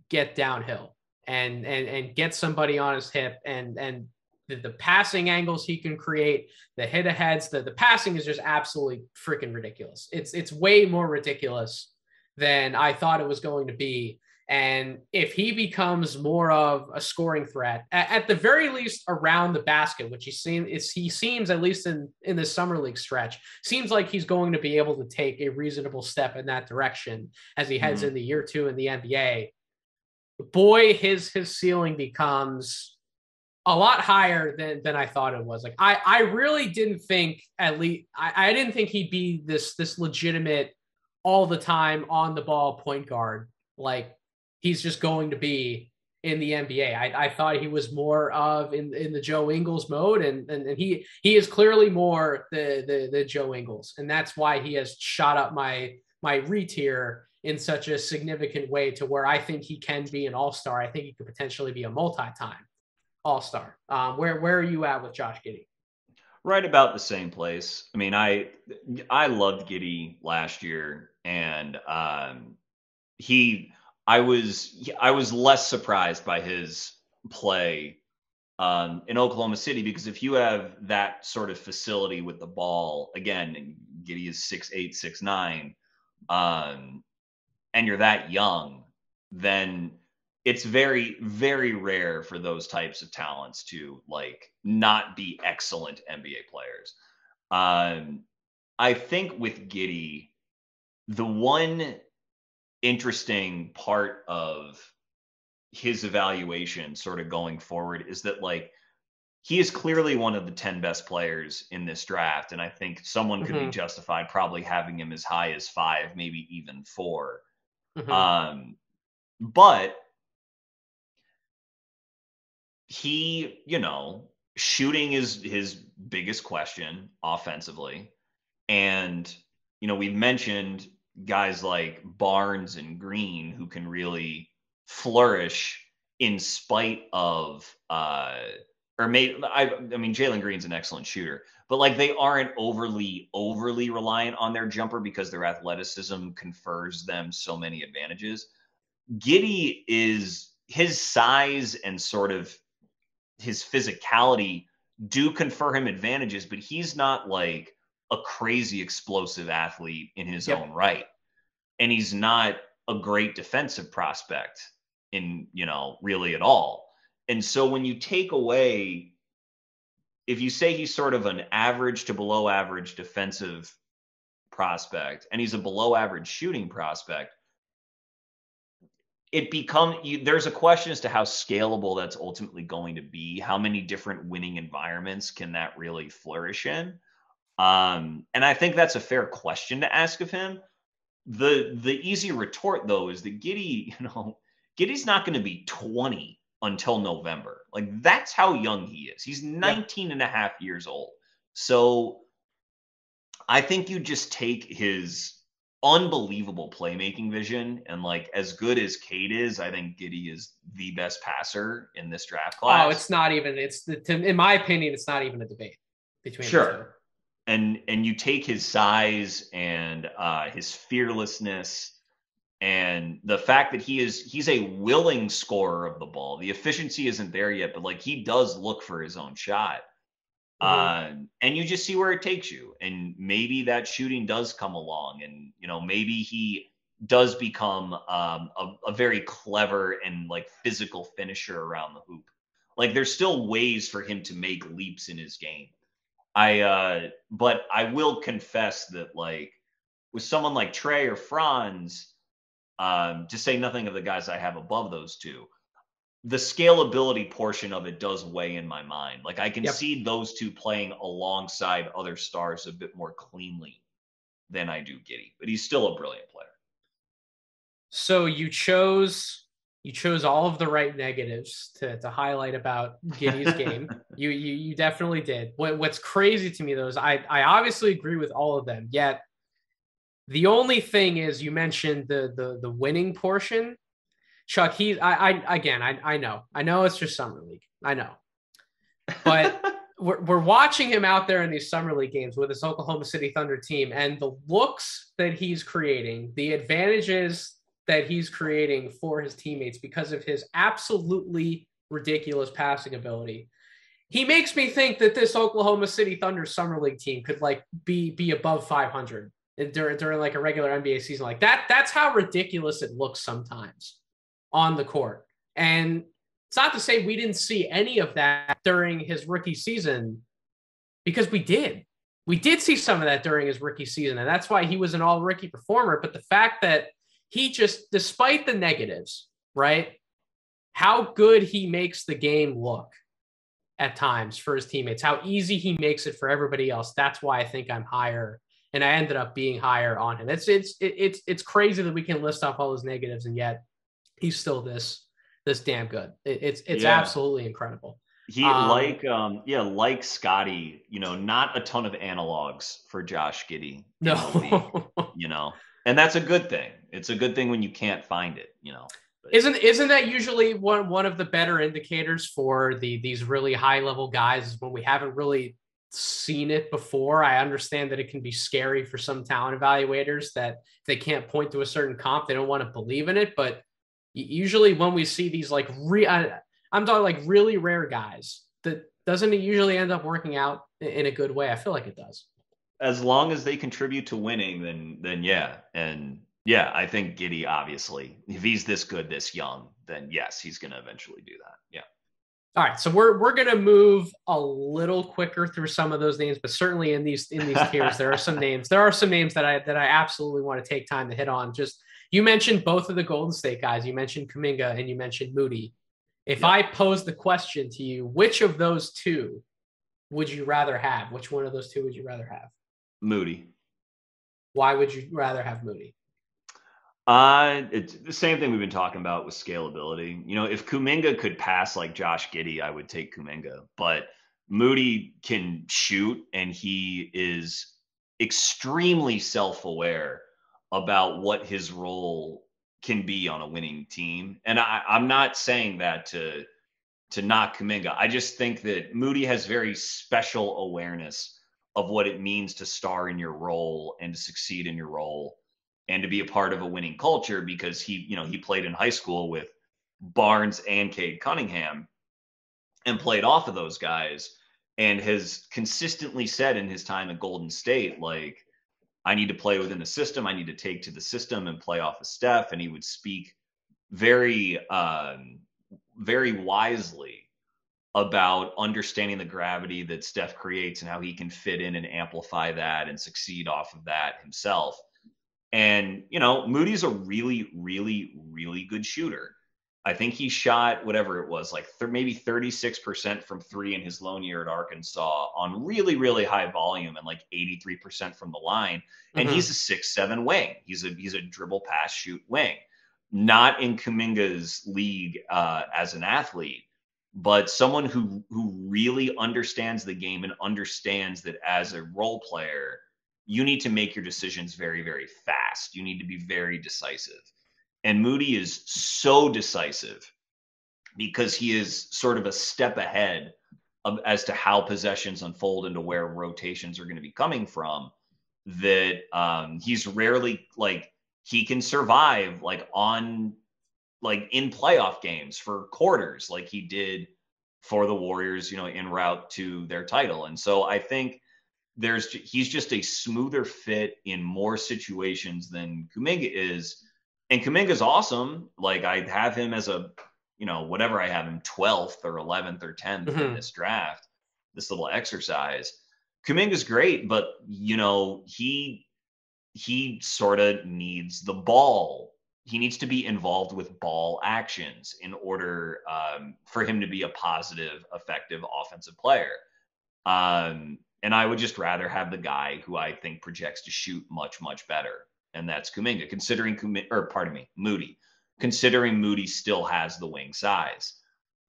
Speaker 1: get downhill and get somebody on his hip, and the passing angles he can create, the hit aheads, the passing is just absolutely freaking ridiculous. It's way more ridiculous than I thought it was going to be. And if he becomes more of a scoring threat, at the very least around the basket, which he seems at least in the summer league stretch, seems like he's going to be able to take a reasonable step in that direction as he heads into year 2 in the NBA. Boy, his ceiling becomes a lot higher than I thought it was. Like I really didn't think, at least I didn't think he'd be this legitimate all the time on the ball point guard. Like he's just going to be in the NBA. I thought he was more of in the Joe Ingles mode, and he is clearly more the Joe Ingles, and that's why he has shot up my re-tier in such a significant way to where I think he can be an all-star. I think he could potentially be a multi-time all-star. Where are you at with Josh Giddey?
Speaker 2: Right about the same place. I mean, I loved Giddey last year, and I was less surprised by his play in Oklahoma City, because if you have that sort of facility with the ball, again, Giddey is 6'8", 6'9", and you're that young, then it's very, very rare for those types of talents to like not be excellent NBA players. I think with Giddey, the one interesting part of his evaluation sort of going forward is that like he is clearly one of the 10 best players in this draft. And I think someone could be justified probably having him as high as 5, maybe even 4. But he, shooting is his biggest question offensively. And, we've mentioned guys like Barnes and Green who can really flourish in spite of, Jalen Green's an excellent shooter, but like they aren't overly reliant on their jumper because their athleticism confers them so many advantages. Giddey is his size and sort of his physicality do confer him advantages, but he's not like a crazy explosive athlete in his own right. And he's not a great defensive prospect in, really at all. And so when you take away, if you say he's sort of an average to below average defensive prospect and he's a below average shooting prospect, there's a question as to how scalable that's ultimately going to be. How many different winning environments can that really flourish in? And I think that's a fair question to ask of him. The easy retort though is that Giddey's not going to be 20 until November. Like that's how young he is. He's 19 and a half years old. So I think you just take his unbelievable playmaking vision, and like as good as Cade is, I think Giddey is the best passer in this draft class.
Speaker 1: Oh, it's not even. In my opinion, it's not even a debate between the two.
Speaker 2: And you take his size and his fearlessness and the fact that he's a willing scorer of the ball. The efficiency isn't there yet, but like he does look for his own shot. And you just see where it takes you. And maybe that shooting does come along, and maybe he does become a very clever and like physical finisher around the hoop. Like there's still ways for him to make leaps in his game. But I will confess that like with someone like Trey or Franz, to say nothing of the guys I have above those two, the scalability portion of it does weigh in my mind. Like I can see those two playing alongside other stars a bit more cleanly than I do Giddey, but he's still a brilliant player.
Speaker 1: So you chose all of the right negatives to highlight about Giddey's game. You definitely did. What's crazy to me though is I obviously agree with all of them. Yet the only thing is you mentioned the winning portion. Chuck, I know it's just summer league. I know, but we're watching him out there in these summer league games with his Oklahoma City Thunder team, and the looks that he's creating, the advantages that he's creating for his teammates because of his absolutely ridiculous passing ability. He makes me think that this Oklahoma City Thunder summer league team could like be above 500 during like a regular NBA season like that. That's how ridiculous it looks sometimes on the court. And it's not to say we didn't see any of that during his rookie season, because we did see some of that during his rookie season. And that's why he was an all rookie performer. But the fact that he just, despite the negatives, right, how good he makes the game look at times for his teammates, how easy he makes it for everybody else. That's why I think I'm higher. And I ended up being higher on him. It's crazy that we can list off all those negatives and yet he's still this damn good. It's absolutely incredible.
Speaker 2: He like Scotty, not a ton of analogs for Josh Giddey.
Speaker 1: No,
Speaker 2: And that's a good thing. It's a good thing when you can't find it, But
Speaker 1: Isn't that usually one of the better indicators for these really high level guys when we haven't really seen it before? I understand that it can be scary for some talent evaluators that if they can't point to a certain comp, they don't want to believe in it. But usually when we see these I'm talking like really rare guys, that doesn't it usually end up working out in a good way? I feel like it does.
Speaker 2: as long as they contribute to winning, then yeah. And yeah, I think Giddey, obviously, if he's this good, this young, then yes, he's going to eventually do that. Yeah.
Speaker 1: All right, so we're gonna move a little quicker through some of those names, but certainly in these tiers, there are some names. There are some names that I absolutely want to take time to hit on. Just you mentioned both of the Golden State guys. You mentioned Kuminga and you mentioned Moody. If I pose the question to you, which of those two would you rather have? Which one of those two would you rather have?
Speaker 2: Moody.
Speaker 1: Why would you rather have Moody?
Speaker 2: It's the same thing we've been talking about with scalability. If Kuminga could pass like Josh Giddey, I would take Kuminga. But Moody can shoot, and he is extremely self-aware about what his role can be on a winning team. And I'm not saying that to knock Kuminga. I just think that Moody has very special awareness of what it means to star in your role and to succeed in your role and to be a part of a winning culture, because he played in high school with Barnes and Cade Cunningham and played off of those guys, and has consistently said in his time at Golden State, like, I need to play within the system. I need to take to the system and play off of Steph. And he would speak very, very wisely about understanding the gravity that Steph creates and how he can fit in and amplify that and succeed off of that himself. And, Moody's a really, really, really good shooter. I think he shot whatever it was, like maybe 36% from three in his lone year at Arkansas on really, really high volume, and like 83% from the line. And he's a 6'7" wing. He's a dribble, pass, shoot wing. Not in Kuminga's league as an athlete, but someone who really understands the game and understands that as a role player, you need to make your decisions very, very fast. You need to be very decisive. And Moody is so decisive because he is sort of a step ahead as to how possessions unfold and to where rotations are going to be coming from, that he's rarely, like, he can survive like in playoff games for quarters, like he did for the Warriors, en route to their title. And so I think he's just a smoother fit in more situations than Kuminga is. And Kuminga's awesome. Like, I have him as whatever I have him, 12th or 11th or 10th in this draft, this little exercise. Kuminga's great, but he sort of needs the ball. He needs to be involved with ball actions in order for him to be a positive, effective offensive player. And I would just rather have the guy who I think projects to shoot much, much better. And that's Kuminga, Moody, considering Moody still has the wing size.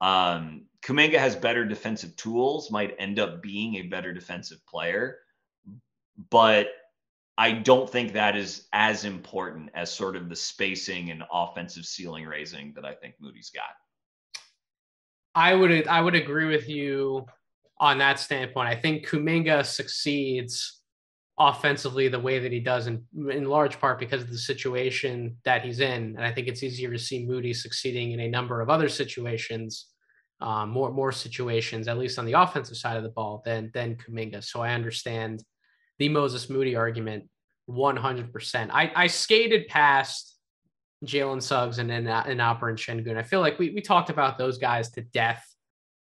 Speaker 2: Kuminga has better defensive tools, might end up being a better defensive player, but I don't think that is as important as sort of the spacing and offensive ceiling raising that I think Moody's got.
Speaker 1: I would agree with you on that standpoint. I think Kuminga succeeds offensively the way that he does in large part because of the situation that he's in. And I think it's easier to see Moody succeeding in a number of other situations, more situations, at least on the offensive side of the ball than Kuminga. So I understand the Moses Moody argument 100%. I skated past Jalen Suggs and Alperen Şengün. I feel like we talked about those guys to death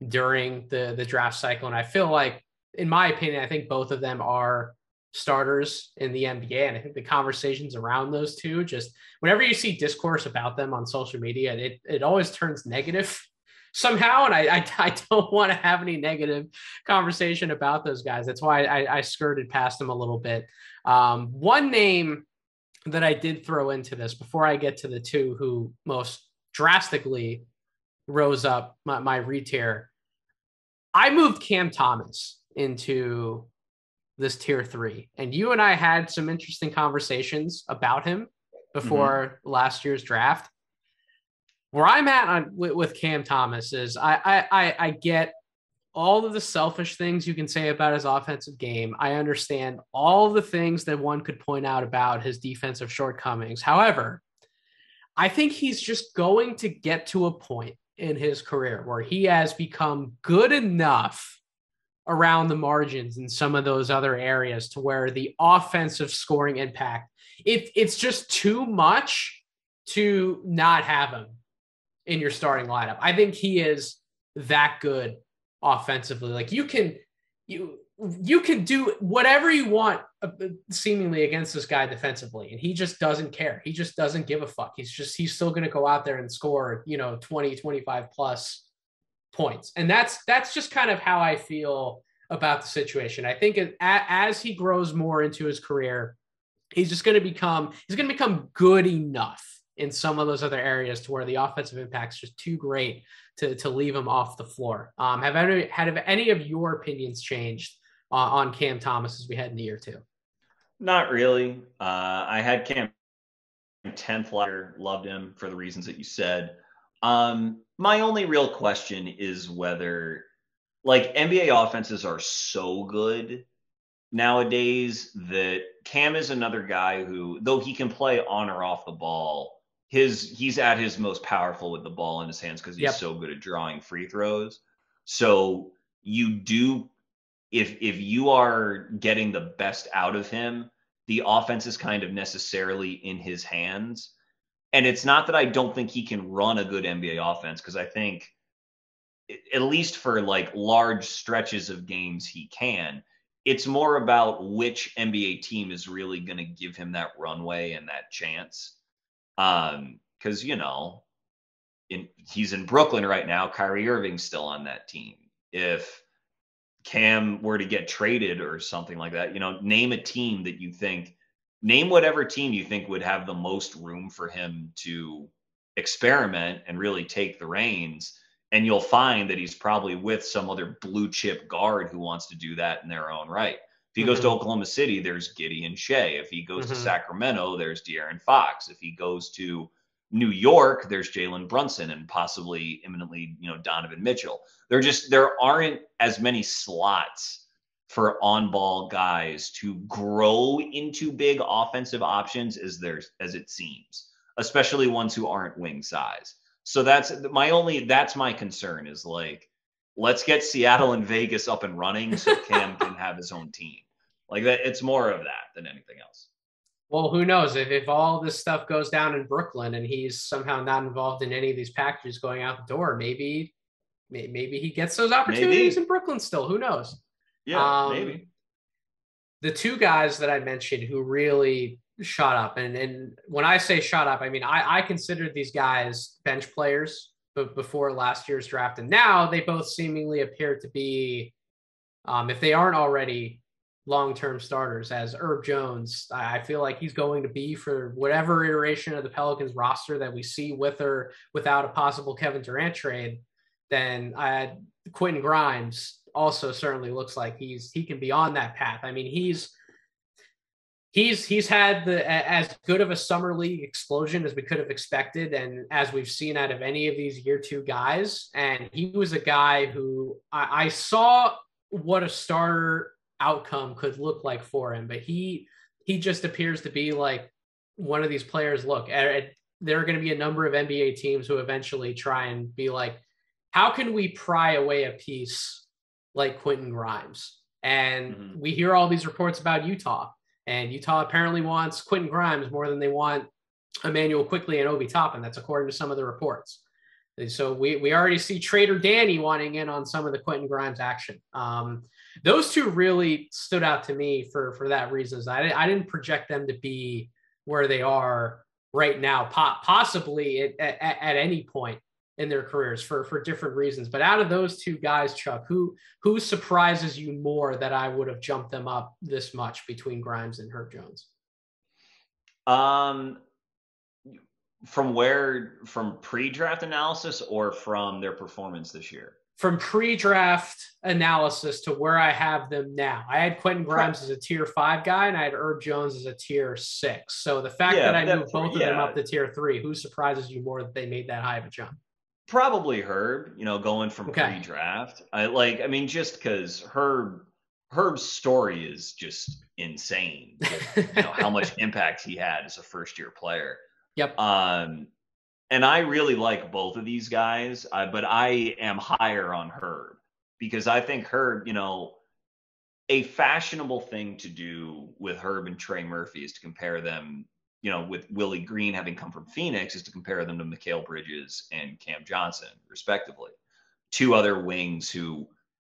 Speaker 1: during the draft cycle. And I feel like, in my opinion, I think both of them are starters in the NBA. And I think the conversations around those two, just whenever you see discourse about them on social media, it always turns negative somehow. And I don't want to have any negative conversation about those guys. That's why I skirted past them a little bit. One name that I did throw into this before I get to the two who most drastically rose up my retier, I moved Cam Thomas into this tier 3. And you and I had some interesting conversations about him before last year's draft. Where I'm at with Cam Thomas is I get all of the selfish things you can say about his offensive game. I understand all the things that one could point out about his defensive shortcomings. However, I think he's just going to get to a point in his career where he has become good enough around the margins in some of those other areas to where the offensive scoring impact, it's just too much to not have him in your starting lineup. I think he is that good offensively. Like you can do whatever you want seemingly against this guy defensively, and he just doesn't care. He just doesn't give a fuck. He's still going to go out there and score 20 25 plus points. And that's just kind of how I feel about the situation. I think as he grows more into his career, he's going to become good enough in some of those other areas to where the offensive impact is just too great to leave him off the floor. Have any of your opinions changed on Cam Thomas as we head into year 2?
Speaker 2: Not really. I had Cam 10th last, loved him for the reasons that you said. My only real question is whether, like, NBA offenses are so good nowadays that Cam is another guy who, though he can play on or off the ball, he's at his most powerful with the ball in his hands because he's so good at drawing free throws. So you do, if you are getting the best out of him, the offense is kind of necessarily in his hands. And it's not that I don't think he can run a good NBA offense, because I think, at least for like large stretches of games, he can. It's more about which NBA team is really going to give him that runway and that chance. Because, he's in Brooklyn right now. Kyrie Irving's still on that team. If Cam were to get traded or something like that, name a team that you think, name whatever team you think would have the most room for him to experiment and really take the reins. And you'll find that he's probably with some other blue chip guard who wants to do that in their own right. If he goes to Oklahoma City, there's Gideon Shea. If he goes to Sacramento, there's De'Aaron Fox. If he goes to New York, there's Jalen Brunson and possibly imminently, Donovan Mitchell. There aren't as many slots for on-ball guys to grow into big offensive options as it seems, especially ones who aren't wing size. So that's my concern is, like, let's get Seattle and Vegas up and running so Cam can have his own team. Like that, it's more of that than anything else.
Speaker 1: Well, who knows if all this stuff goes down in Brooklyn and he's somehow not involved in any of these packages going out the door, maybe he gets those opportunities in Brooklyn still. Who knows?
Speaker 2: Yeah, maybe.
Speaker 1: The two guys that I mentioned who really shot up, and when I say shot up, I mean I considered these guys bench players before last year's draft, and now they both seemingly appear to be, if they aren't already, long-term starters. As Herb Jones, I feel like he's going to be for whatever iteration of the Pelicans roster that we see with or without a possible Kevin Durant trade. Then Quentin Grimes also certainly looks like he can be on that path. I mean, he's had as good of a summer league explosion as we could have expected, and as we've seen out of any of these year 2 guys. And he was a guy who I saw what a starter outcome could look like for him, but he just appears to be like one of these players. Look, there are going to be a number of NBA teams who eventually try and be like, how can we pry away a piece like Quentin Grimes? And we hear all these reports about Utah, and Utah apparently wants Quentin Grimes more than they want Emmanuel Quickley and Obi Toppin. That's according to some of the reports. And so we already see Trader Danny wanting in on some of the Quentin Grimes action. Those two really stood out to me for that reason. I didn't project them to be where they are right now, possibly at any point in their careers for different reasons. But out of those two guys, Chuck, who surprises you more that I would have jumped them up this much between Grimes and Herb Jones?
Speaker 2: From pre-draft analysis or from their performance this year?
Speaker 1: from pre-draft analysis to where I have them now. I had Quentin Grimes as a tier 5 guy, and I had Herb Jones as a tier 6. So the fact that I moved both of them up to tier 3, who surprises you more that they made that high of a jump?
Speaker 2: Probably Herb, going from pre-draft. Just because Herb's story is just insane. How much impact he had as a first-year player.
Speaker 1: Yep.
Speaker 2: And I really like both of these guys, but I am higher on Herb because I think Herb, a fashionable thing to do with Herb and Trey Murphy is to compare them, with Willie Green having come from Phoenix, is to compare them to Mikal Bridges and Cam Johnson, respectively. Two other wings who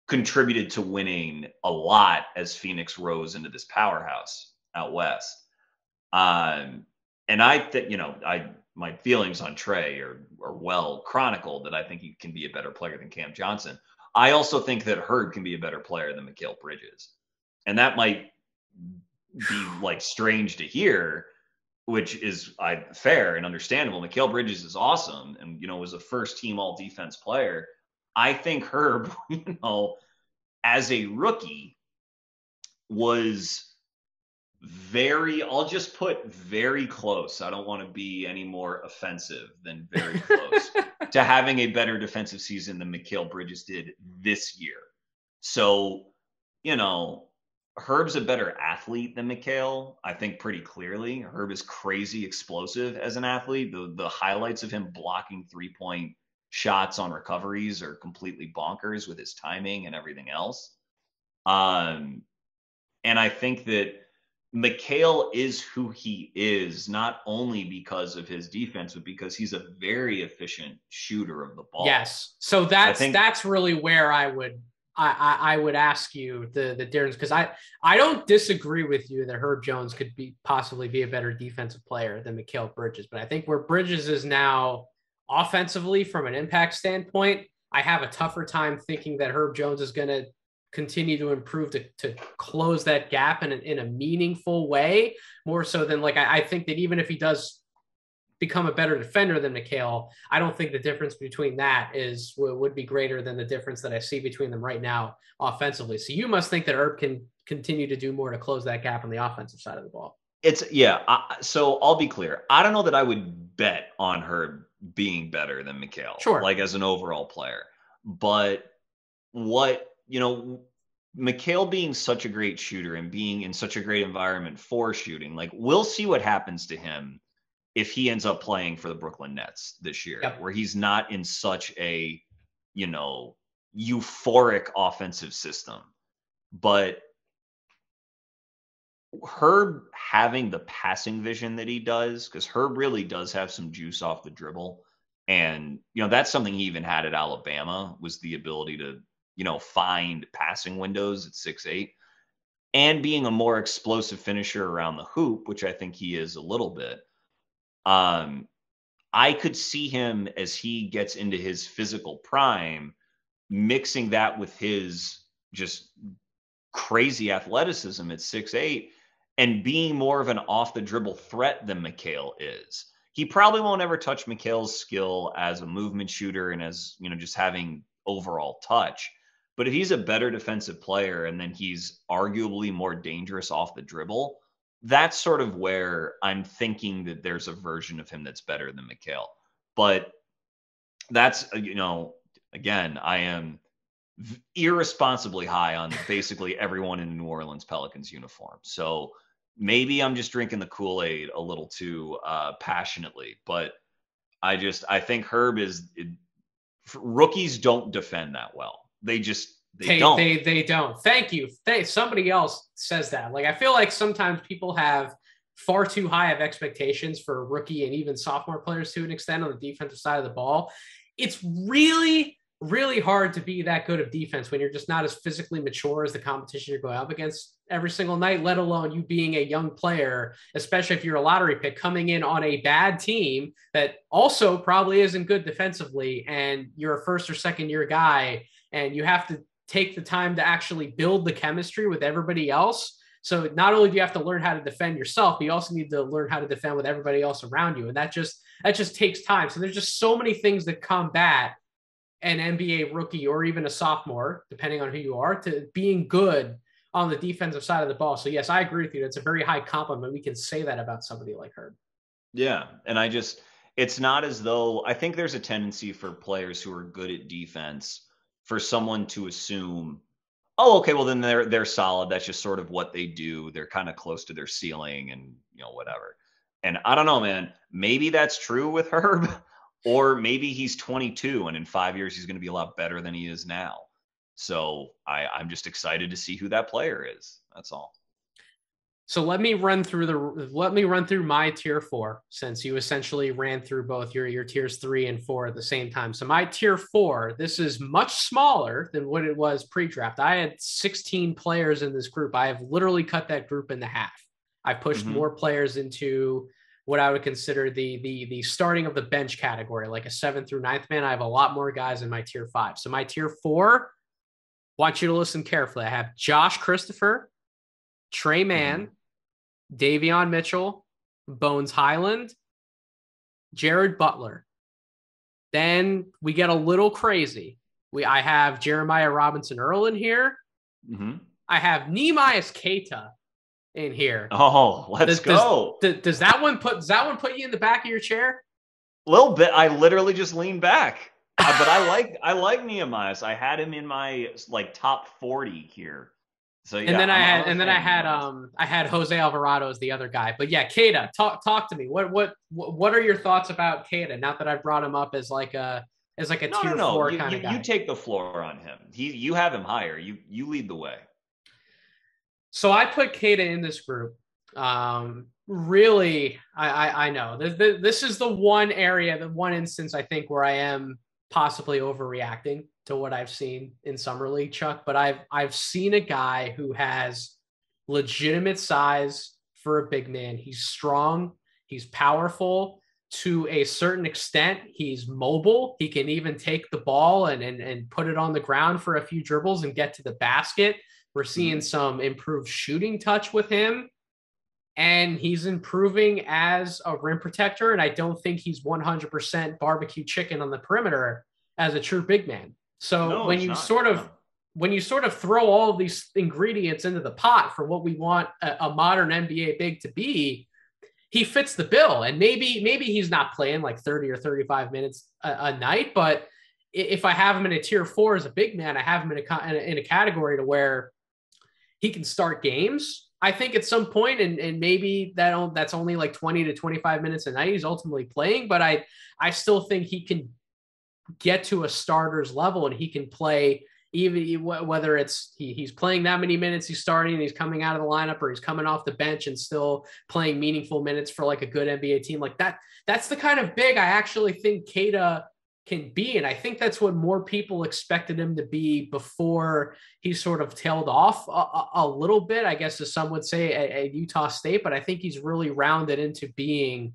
Speaker 2: contributed to winning a lot as Phoenix rose into this powerhouse out west. And I think, my feelings on Trey are well chronicled, that I think he can be a better player than Cam Johnson. I also think that Herb can be a better player than Mikal Bridges. And that might be strange to hear, which is fair and understandable. Mikal Bridges is awesome and, was a first team all defense player. I think Herb, as a rookie was I'll just put very close. I don't want to be any more offensive than very close to having a better defensive season than Mikal Bridges did this year. So, Herb's a better athlete than Mikal, I think pretty clearly. Herb is crazy explosive as an athlete. The highlights of him blocking 3-point shots on recoveries are completely bonkers with his timing and everything else. And I think that Mikal is who he is, not only because of his defense, but because he's a very efficient shooter of the ball.
Speaker 1: Yes. So that's really where I would ask you the difference, because I don't disagree with you that Herb Jones could possibly be a better defensive player than Mikal Bridges, but I think where Bridges is now offensively from an impact standpoint, I have a tougher time thinking that Herb Jones is going to continue to improve to close that gap in a meaningful way, more so than I think that even if he does become a better defender than Mikal, I don't think the difference between that would be greater than the difference that I see between them right now offensively. So you must think that Herb can continue to do more to close that gap on the offensive side of the ball.
Speaker 2: So I'll be clear. I don't know that I would bet on Herb being better than Mikal,
Speaker 1: sure,
Speaker 2: as an overall player, but Mikal being such a great shooter and being in such a great environment for shooting, we'll see what happens to him if he ends up playing for the Brooklyn Nets this year, where he's not in such a, euphoric offensive system. But Herb having the passing vision that he does, because Herb really does have some juice off the dribble. And, that's something he even had at Alabama, was the ability to, find passing windows at 6'8", and being a more explosive finisher around the hoop, which I think he is a little bit. I could see him, as he gets into his physical prime, mixing that with his just crazy athleticism at 6'8", and being more of an off the dribble threat than Mikal is. He probably won't ever touch Mikal's skill as a movement shooter and as, just having overall touch. But if he's a better defensive player and then he's arguably more dangerous off the dribble, that's sort of where I'm thinking that there's a version of him that's better than Mikal. But that's, again, I am irresponsibly high on basically everyone in New Orleans Pelicans uniform. So maybe I'm just drinking the Kool-Aid a little too passionately, but I think Herb rookies don't defend that well. They don't.
Speaker 1: They don't. Thank you. Somebody else says that. I feel like sometimes people have far too high of expectations for rookie and even sophomore players to an extent on the defensive side of the ball. It's really, really hard to be that good of defense when you're just not as physically mature as the competition you're going up against every single night, let alone you being a young player, especially if you're a lottery pick coming in on a bad team that also probably isn't good defensively, and you're a first or second year guy, and you have to take the time to actually build the chemistry with everybody else. So not only do you have to learn how to defend yourself, but you also need to learn how to defend with everybody else around you. And that just takes time. So there's just so many things that combat an NBA rookie or even a sophomore, depending on who you are, to being good on the defensive side of the ball. So yes, I agree with you. That's a very high compliment. We can say that about somebody like Herb.
Speaker 2: Yeah. And it's not as though I think there's a tendency for players who are good at defense for someone to assume, oh, okay, well then they're solid. That's just sort of what they do. They're kind of close to their ceiling and whatever. And I don't know, man. Maybe that's true with Herb, or maybe he's 22 and in 5 years he's going to be a lot better than he is now. So I'm just excited to see who that player is. That's all.
Speaker 1: So let me run through my tier 4, since you essentially ran through both your tiers 3 and 4 at the same time. So my tier 4, this is much smaller than what it was pre-draft. I had 16 players in this group. I have literally cut that group into half. I pushed more players into what I would consider the starting of the bench category, like a 7th through 9th man. I have a lot more guys in my tier 5. So my tier 4, want you to listen carefully. I have Josh Christopher, Trey Mann, Davion Mitchell, Bones Highland, Jared Butler. Then we get a little crazy. I have Jeremiah Robinson Earl in here. I have Nehemias Keita in here.
Speaker 2: Oh, let's go.
Speaker 1: Does that one put you in the back of your chair?
Speaker 2: A little bit. I literally just leaned back. But I like Nehemias. I had him in my top 40 here. So yeah,
Speaker 1: and then I had Jose Alvarado as the other guy. But yeah, Keita, talk to me. What are your thoughts about Keita? Not that I brought him up as like a tier 4 kind of guy.
Speaker 2: You take the floor on him. You have him higher. You lead the way.
Speaker 1: So I put Keita in this group. Really, I know this is the one area, the one instance I think where I am possibly overreacting to what I've seen in Summer League, Chuck, but I've seen a guy who has legitimate size for a big man. He's strong. He's powerful to a certain extent. He's mobile. He can even take the ball and put it on the ground for a few dribbles and get to the basket. We're seeing some improved shooting touch with him, and he's improving as a rim protector. And I don't think he's 100% barbecue chicken on the perimeter as a true big man. So when you sort of throw all of these ingredients into the pot for what we want a modern NBA big to be, he fits the bill. And maybe he's not playing like 30 or 35 minutes a night, but if I have him in a tier 4 as a big man, I have him in a category to where he can start games, I think, at some point, and maybe that's only like 20 to 25 minutes a night he's ultimately playing, but I still think he can get to a starter's level, and he can play even whether it's he's playing that many minutes, he's starting, and he's coming out of the lineup, or he's coming off the bench and still playing meaningful minutes for like a good NBA team like that. That's the kind of big I actually think Keita can be. And I think that's what more people expected him to be before he sort of tailed off a little bit, I guess, as some would say, at Utah State. But I think he's really rounded into being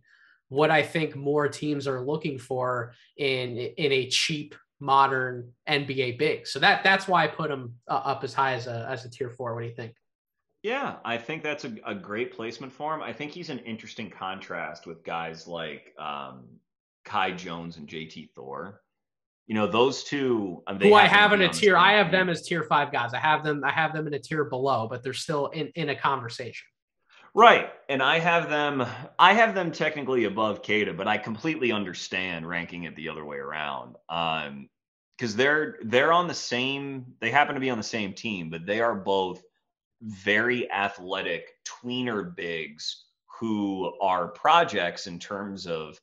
Speaker 1: what I think more teams are looking for in a cheap, modern NBA big. So that's why I put him up as high as a tier 4. What do you think?
Speaker 2: Yeah, I think that's a great placement for him. I think he's an interesting contrast with guys like Kai Jones and JT Thor. Those two. Who
Speaker 1: I have in a tier. I have them as tier 5 guys. I have them in a tier below, but they're still in a conversation.
Speaker 2: Right. And I have them technically above Keita, but I completely understand ranking it the other way around. Because they're on the same, they happen to be on the same team, but they are both very athletic tweener bigs who are projects in terms of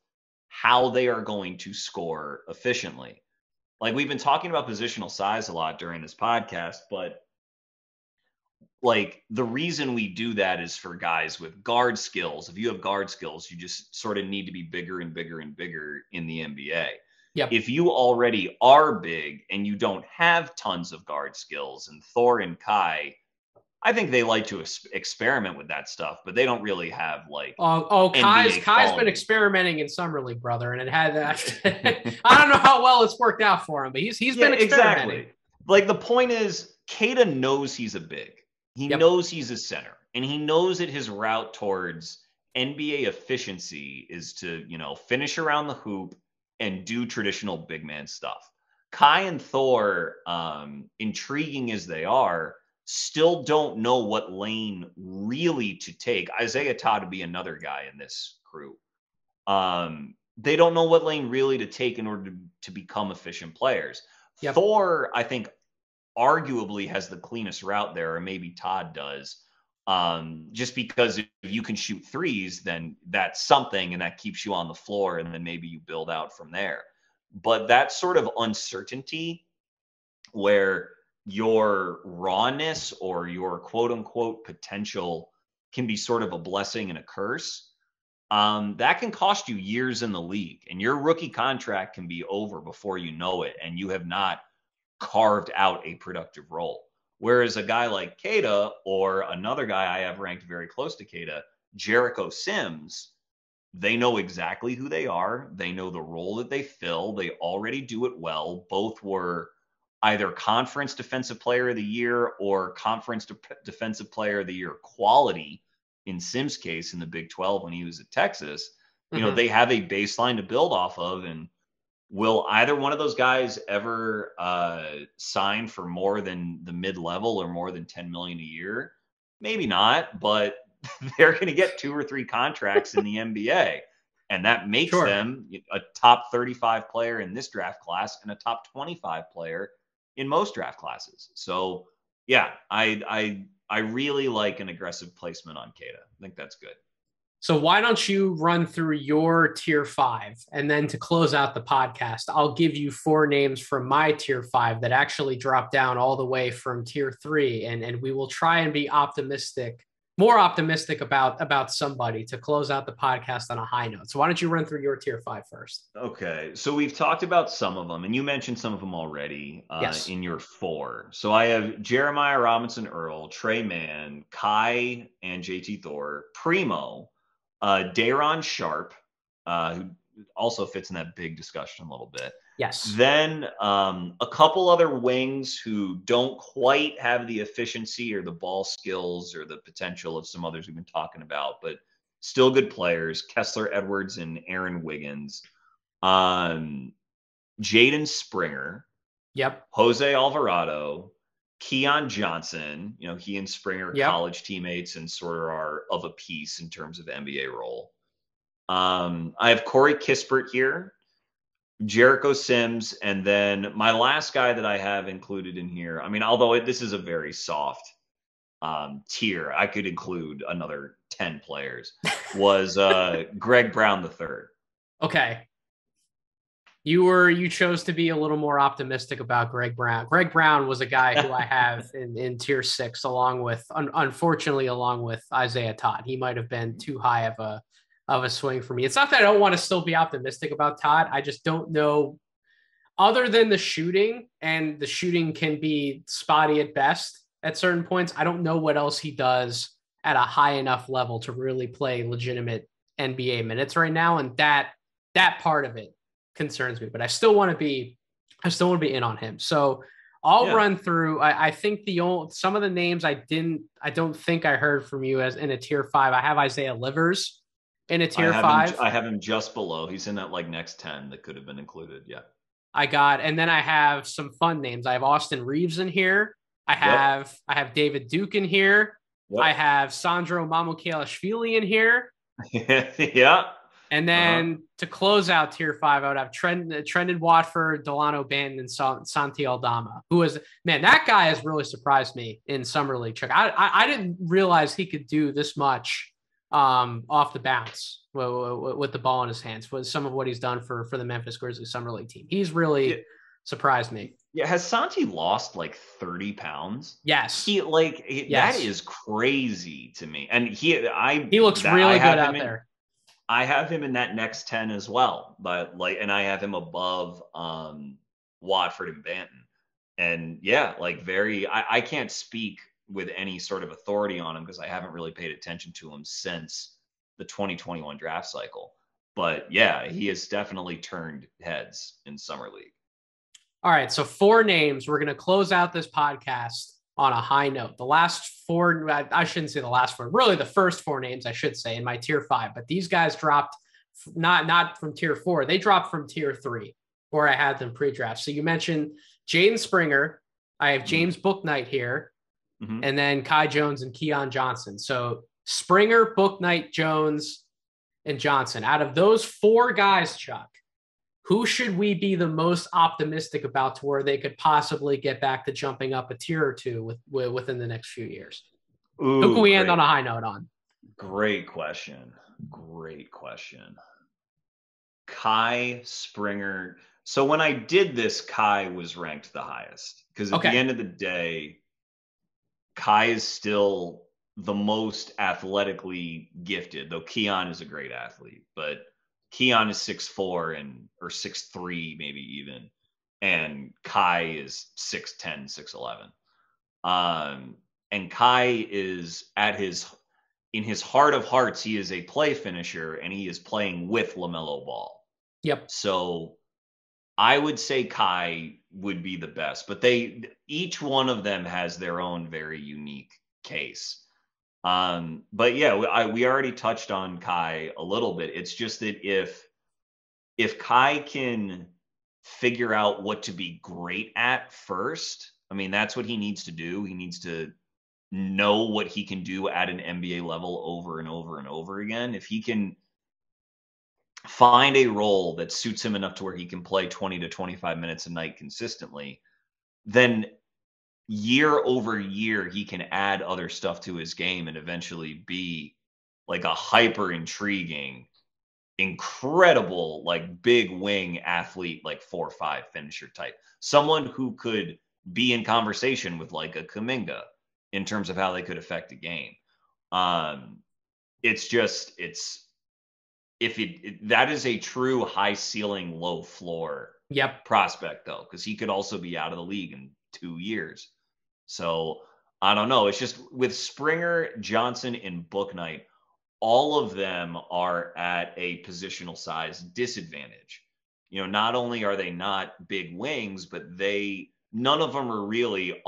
Speaker 2: how they are going to score efficiently. Like, we've been talking about positional size a lot during this podcast, but like, the reason we do that is for guys with guard skills. If you have guard skills, you just sort of need to be bigger and bigger and bigger in the NBA.
Speaker 1: Yep.
Speaker 2: If you already are big and you don't have tons of guard skills, and Thor and Kai, I think they like to experiment with that stuff, but they don't really have like.
Speaker 1: Kai's been experimenting in summer league, brother, and it had that. I don't know how well it's worked out for him, but he's been experimenting. Exactly.
Speaker 2: Like, the point is, Keita knows he's a big. He knows he's a center, and he knows that his route towards NBA efficiency is to, finish around the hoop and do traditional big man stuff. Kai and Thor, intriguing as they are, still don't know what lane really to take. Isaiah Todd would be another guy in this crew. They don't know what lane really to take in order to become efficient players. Yep. Thor, I think, arguably has the cleanest route there, or maybe Todd does. Just because if you can shoot threes, then that's something, and that keeps you on the floor, and then maybe you build out from there. But that sort of uncertainty where your rawness or your quote unquote potential can be sort of a blessing and a curse, that can cost you years in the league, and your rookie contract can be over before you know it, and you have not carved out a productive role. Whereas a guy like Queta, or another guy I have ranked very close to Queta, Jericho Sims, they know exactly who they are. They know the role that they fill. They already do it well. Both were either conference defensive player of the year or conference defensive player of the year quality in Sims' case in the Big 12 when he was at Texas. You know, they have a baseline to build off of, and will either one of those guys ever sign for more than the mid-level or more than $10 million a year? Maybe not, but they're going to get 2 or 3 contracts in the NBA, and that makes them a top 35 player in this draft class and a top 25 player in most draft classes. So, yeah, I really like an aggressive placement on Queta. I think that's good.
Speaker 1: So why don't you run through your tier 5, and then to close out the podcast, I'll give you 4 names from my tier 5 that actually drop down all the way from tier 3, and we will try and be more optimistic about somebody to close out the podcast on a high note. So why don't you run through your tier 5 first?
Speaker 2: Okay, so we've talked about some of them, and you mentioned some of them already in your 4. So I have Jeremiah Robinson Earl, Trey Mann, Kai and JT Thor, Primo, Daron Sharp, who also fits in that big discussion a little bit.
Speaker 1: Yes.
Speaker 2: Then a couple other wings who don't quite have the efficiency or the ball skills or the potential of some others we've been talking about, but still good players. Kessler Edwards and Aaron Wiggins. Jaden Springer.
Speaker 1: Yep.
Speaker 2: Jose Alvarado. Keon Johnson, you know, he and Springer college teammates and sort of are of a piece in terms of NBA role. I have Corey Kispert here, Jericho Sims, and then my last guy that I have included in here, I mean, although this is a very soft tier, I could include another 10 players, was Greg Brown III.
Speaker 1: Okay. You chose to be a little more optimistic about Greg Brown. Greg Brown was a guy who I have in tier 6, unfortunately, along with Isaiah Todd. He might have been too high of a swing for me. It's not that I don't want to still be optimistic about Todd. I just don't know, other than the shooting, and the shooting can be spotty at best at certain points. I don't know what else he does at a high enough level to really play legitimate NBA minutes right now, and that part of it concerns me, but I still want to be in on him. So I'll run through. I think some of the names I don't think I heard from you as in a tier 5. I have Isaiah Livers in a tier 5.
Speaker 2: I have him just below. He's in that like next 10 that could have been included. Yeah.
Speaker 1: And then I have some fun names. I have Austin Reeves in here. I have David Duke in here. Yep. I have Sandro Mamukelashvili in here.
Speaker 2: Yeah.
Speaker 1: And then to close out tier 5, I would have Trendon Watford, Delano Banton, and Santi Aldama, who is, man, that guy has really surprised me in Summer League. Chuck, I didn't realize he could do this much off the bounce with the ball in his hands, with some of what he's done for the Memphis Grizzlies Summer League team. He's really surprised me.
Speaker 2: Yeah, has Santi lost like 30 pounds?
Speaker 1: Yes.
Speaker 2: That is crazy to me. And he
Speaker 1: looks really good out there.
Speaker 2: I have him in that next 10 as well, but and I have him above Watford and Banton. And yeah, I can't speak with any sort of authority on him because I haven't really paid attention to him since the 2021 draft cycle. But yeah, he has definitely turned heads in Summer League.
Speaker 1: All right, so 4 names. We're going to close out this podcast on a high note. The last 4, I shouldn't say the last 4, really the first 4 names, I should say, in my tier 5. But these guys dropped not from tier 4. They dropped from tier 3. or I had them pre-draft. So you mentioned Jaden Springer. I have James Bouknight here, and then Kai Jones and Keon Johnson. So Springer, Bouknight, Jones, and Johnson. Out of those four guys, Chuck, who should we be the most optimistic about to where they could possibly get back to jumping up a tier or two within the next few years?
Speaker 2: Ooh,
Speaker 1: who can we end on a high note on?
Speaker 2: Great question. Kai, Springer. So when I did this, Kai was ranked the highest because at the end of the day, Kai is still the most athletically gifted, though Keon is a great athlete, but Keon is 6'4" or 6'3", maybe even. And Kai is 6'10", 6'11". And Kai is in his heart of hearts, he is a play finisher and he is playing with LaMelo Ball.
Speaker 1: Yep.
Speaker 2: So I would say Kai would be the best, but each one of them has their own very unique case. But yeah, we already touched on Kai a little bit. It's just that if Kai can figure out what to be great at first, I mean, that's what he needs to do. He needs to know what he can do at an NBA level over and over and over again. If he can find a role that suits him enough to where he can play 20 to 25 minutes a night consistently, then year over year, he can add other stuff to his game and eventually be like a hyper intriguing, incredible, like big wing athlete, like 4-5 finisher type. Someone who could be in conversation with like a Kuminga in terms of how they could affect the game. That is a true high ceiling, low floor prospect though, because he could also be out of the league in 2 years. So I don't know. It's just with Springer, Johnson, and Bouknight, all of them are at a positional size disadvantage. You know, not only are they not big wings, but none of them are really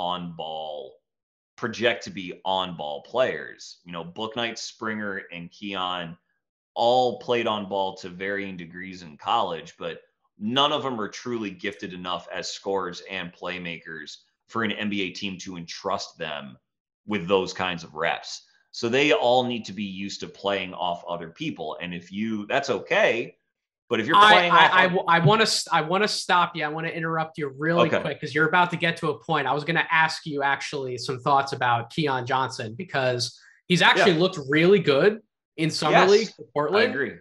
Speaker 2: project to be on ball players. You know, Bouknight, Springer, and Keon all played on ball to varying degrees in college, but none of them are truly gifted enough as scorers and playmakers for an NBA team to entrust them with those kinds of reps. So they all need to be used to playing off other people. And that's okay. But if you're playing
Speaker 1: I want to stop you. I want to interrupt you really quick because you're about to get to a point. I was going to ask you actually some thoughts about Keon Johnson because he's actually looked really good in summer league for Portland.
Speaker 2: I agree.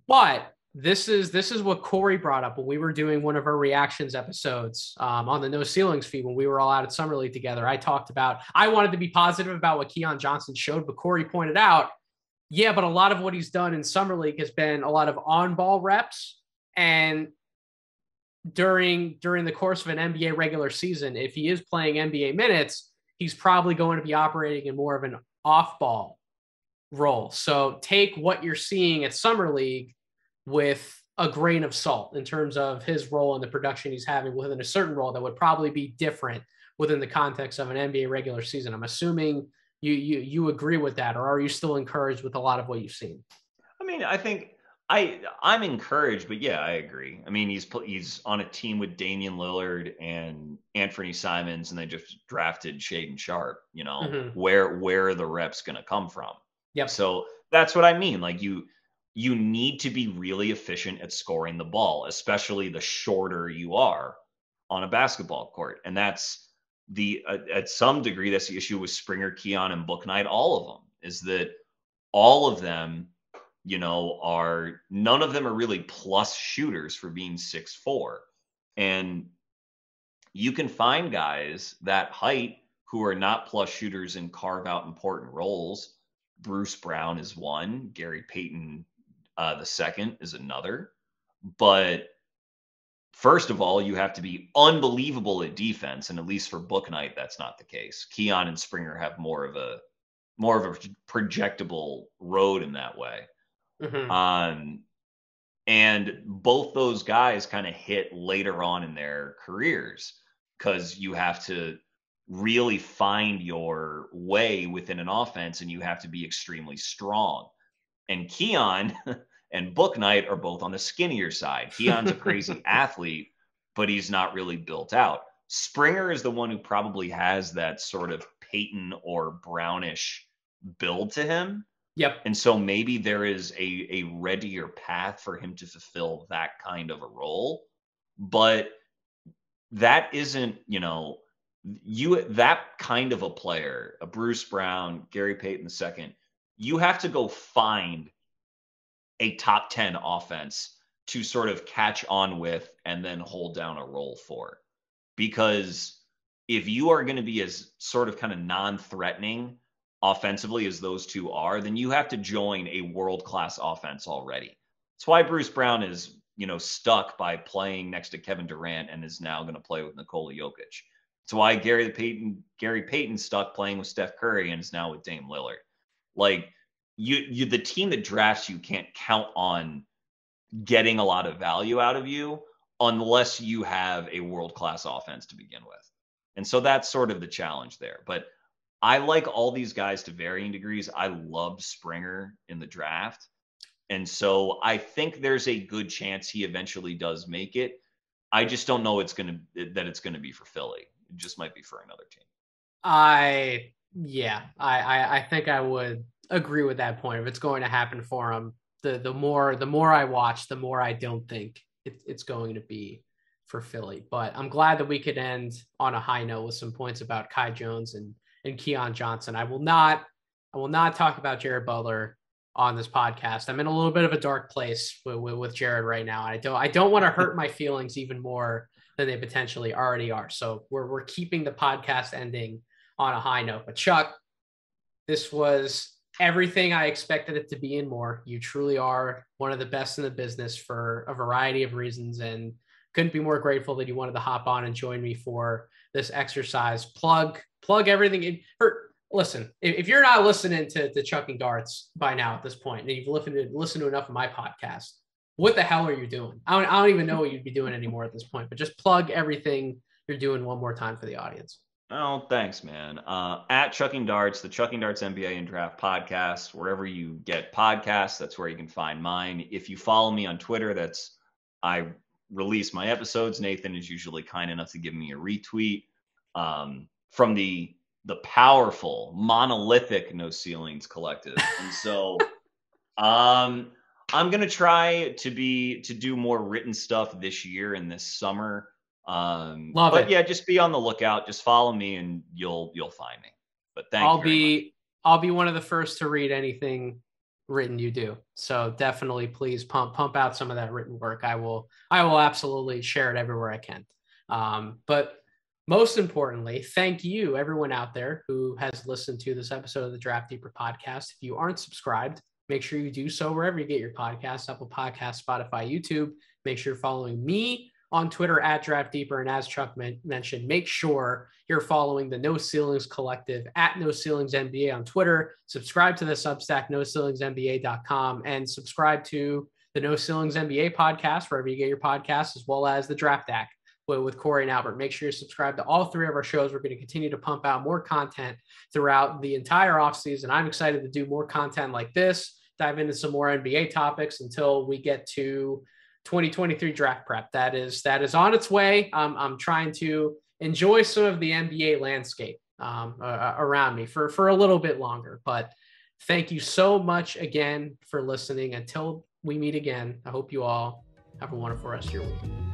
Speaker 1: But this is what Corey brought up when we were doing one of our reactions episodes on the No Ceilings feed when we were all out at summer league together. I wanted to be positive about what Keon Johnson showed, but Corey pointed out, but a lot of what he's done in summer league has been a lot of on-ball reps. And during the course of an NBA regular season, if he is playing NBA minutes, he's probably going to be operating in more of an off-ball role. So take what you're seeing at summer league with a grain of salt in terms of his role and the production he's having within a certain role that would probably be different within the context of an NBA regular season. I'm assuming you agree with that, or are you still encouraged with a lot of what you've seen?
Speaker 2: I mean, I think I'm encouraged, but yeah, I agree. I mean, he's on a team with Damian Lillard and Anthony Simons, and they just drafted Shaedon Sharpe. You know, where are the reps going to come from?
Speaker 1: Yep.
Speaker 2: So that's what I mean. Like you need to be really efficient at scoring the ball, especially the shorter you are on a basketball court. And that's at some degree, that's the issue with Springer, Keon, and Bouknight. All of them is that all of them, you know, none of them are really plus shooters for being 6'4". And you can find guys that height who are not plus shooters and carve out important roles. Bruce Brown is one. Gary Payton the second is another. But first of all, you have to be unbelievable at defense, and at least for Bouknight, that's not the case. Keon and Springer have more of a projectable road in that way. And both those guys kind of hit later on in their careers because you have to really find your way within an offense and you have to be extremely strong. And Keon and Bouknight are both on the skinnier side. Keon's a crazy athlete, but he's not really built out. Springer is the one who probably has that sort of Peyton or Brownish build to him.
Speaker 1: Yep.
Speaker 2: And so maybe there is a readier path for him to fulfill that kind of a role. But that isn't, that kind of a player, a Bruce Brown, Gary Payton II, you have to go find a top 10 offense to sort of catch on with and then hold down a role for. Because if you are going to be as sort of kind of non-threatening offensively as those two are, then you have to join a world-class offense already. That's why Bruce Brown is, stuck by playing next to Kevin Durant and is now going to play with Nikola Jokic. That's why Gary Payton stuck playing with Steph Curry and is now with Dame Lillard. Like, you the team that drafts you can't count on getting a lot of value out of you unless you have a world-class offense to begin with. And so that's sort of the challenge there. But I like all these guys to varying degrees. I loved Springer in the draft. And so I think there's a good chance he eventually does make it. I just don't know it's going to be for Philly. It just might be for another team.
Speaker 1: I think I would agree with that point. If it's going to happen for him, the more I watch, the more I don't think it's going to be for Philly. But I'm glad that we could end on a high note with some points about Kai Jones and Keon Johnson. I will not talk about Jared Butler on this podcast. I'm in a little bit of a dark place with Jared right now. I don't want to hurt my feelings even more than they potentially already are. So we're keeping the podcast ending on a high note. But Chuck, this was everything I expected it to be and more. You truly are one of the best in the business for a variety of reasons, and couldn't be more grateful that you wanted to hop on and join me for this exercise. Plug everything in. Listen, if you're not listening to Chucking Darts by now at this point, and you've listened to enough of my podcast, what the hell are you doing? I don't even know what you'd be doing anymore at this point, but just plug everything you're doing one more time for the audience.
Speaker 2: Oh, thanks, man. At Chucking Darts, the Chucking Darts NBA and Draft podcast, wherever you get podcasts, that's where you can find mine. If you follow me on Twitter, I release my episodes. Nathan is usually kind enough to give me a retweet from the powerful, monolithic No Ceilings Collective. And so I'm going to try to do more written stuff this year and this summer.
Speaker 1: Love it.
Speaker 2: Yeah, just be on the lookout. Just follow me and you'll find me. But I'll be
Speaker 1: one of the first to read anything written you do. So definitely please pump out some of that written work. I will absolutely share it everywhere I can. But most importantly, thank you everyone out there who has listened to this episode of the Draft Deeper podcast. If you aren't subscribed, make sure you do so wherever you get your podcasts, Apple Podcasts, Spotify, YouTube. Make sure you're following me on Twitter at Draft Deeper. And as Chuck mentioned, make sure you're following the No Ceilings Collective at No Ceilings NBA on Twitter. Subscribe to the Substack, NoCeilingsNBA.com, and subscribe to the No Ceilings NBA podcast, wherever you get your podcasts, as well as the Draft Deck with Corey and Albert. Make sure you subscribe to all three of our shows. We're going to continue to pump out more content throughout the entire offseason. I'm excited to do more content like this, dive into some more NBA topics until we get to 2023 draft prep. That is on its way. I'm trying to enjoy some of the NBA landscape around me for a little bit longer. But thank you so much again for listening. Until we meet again, I hope you all have a wonderful rest of your week.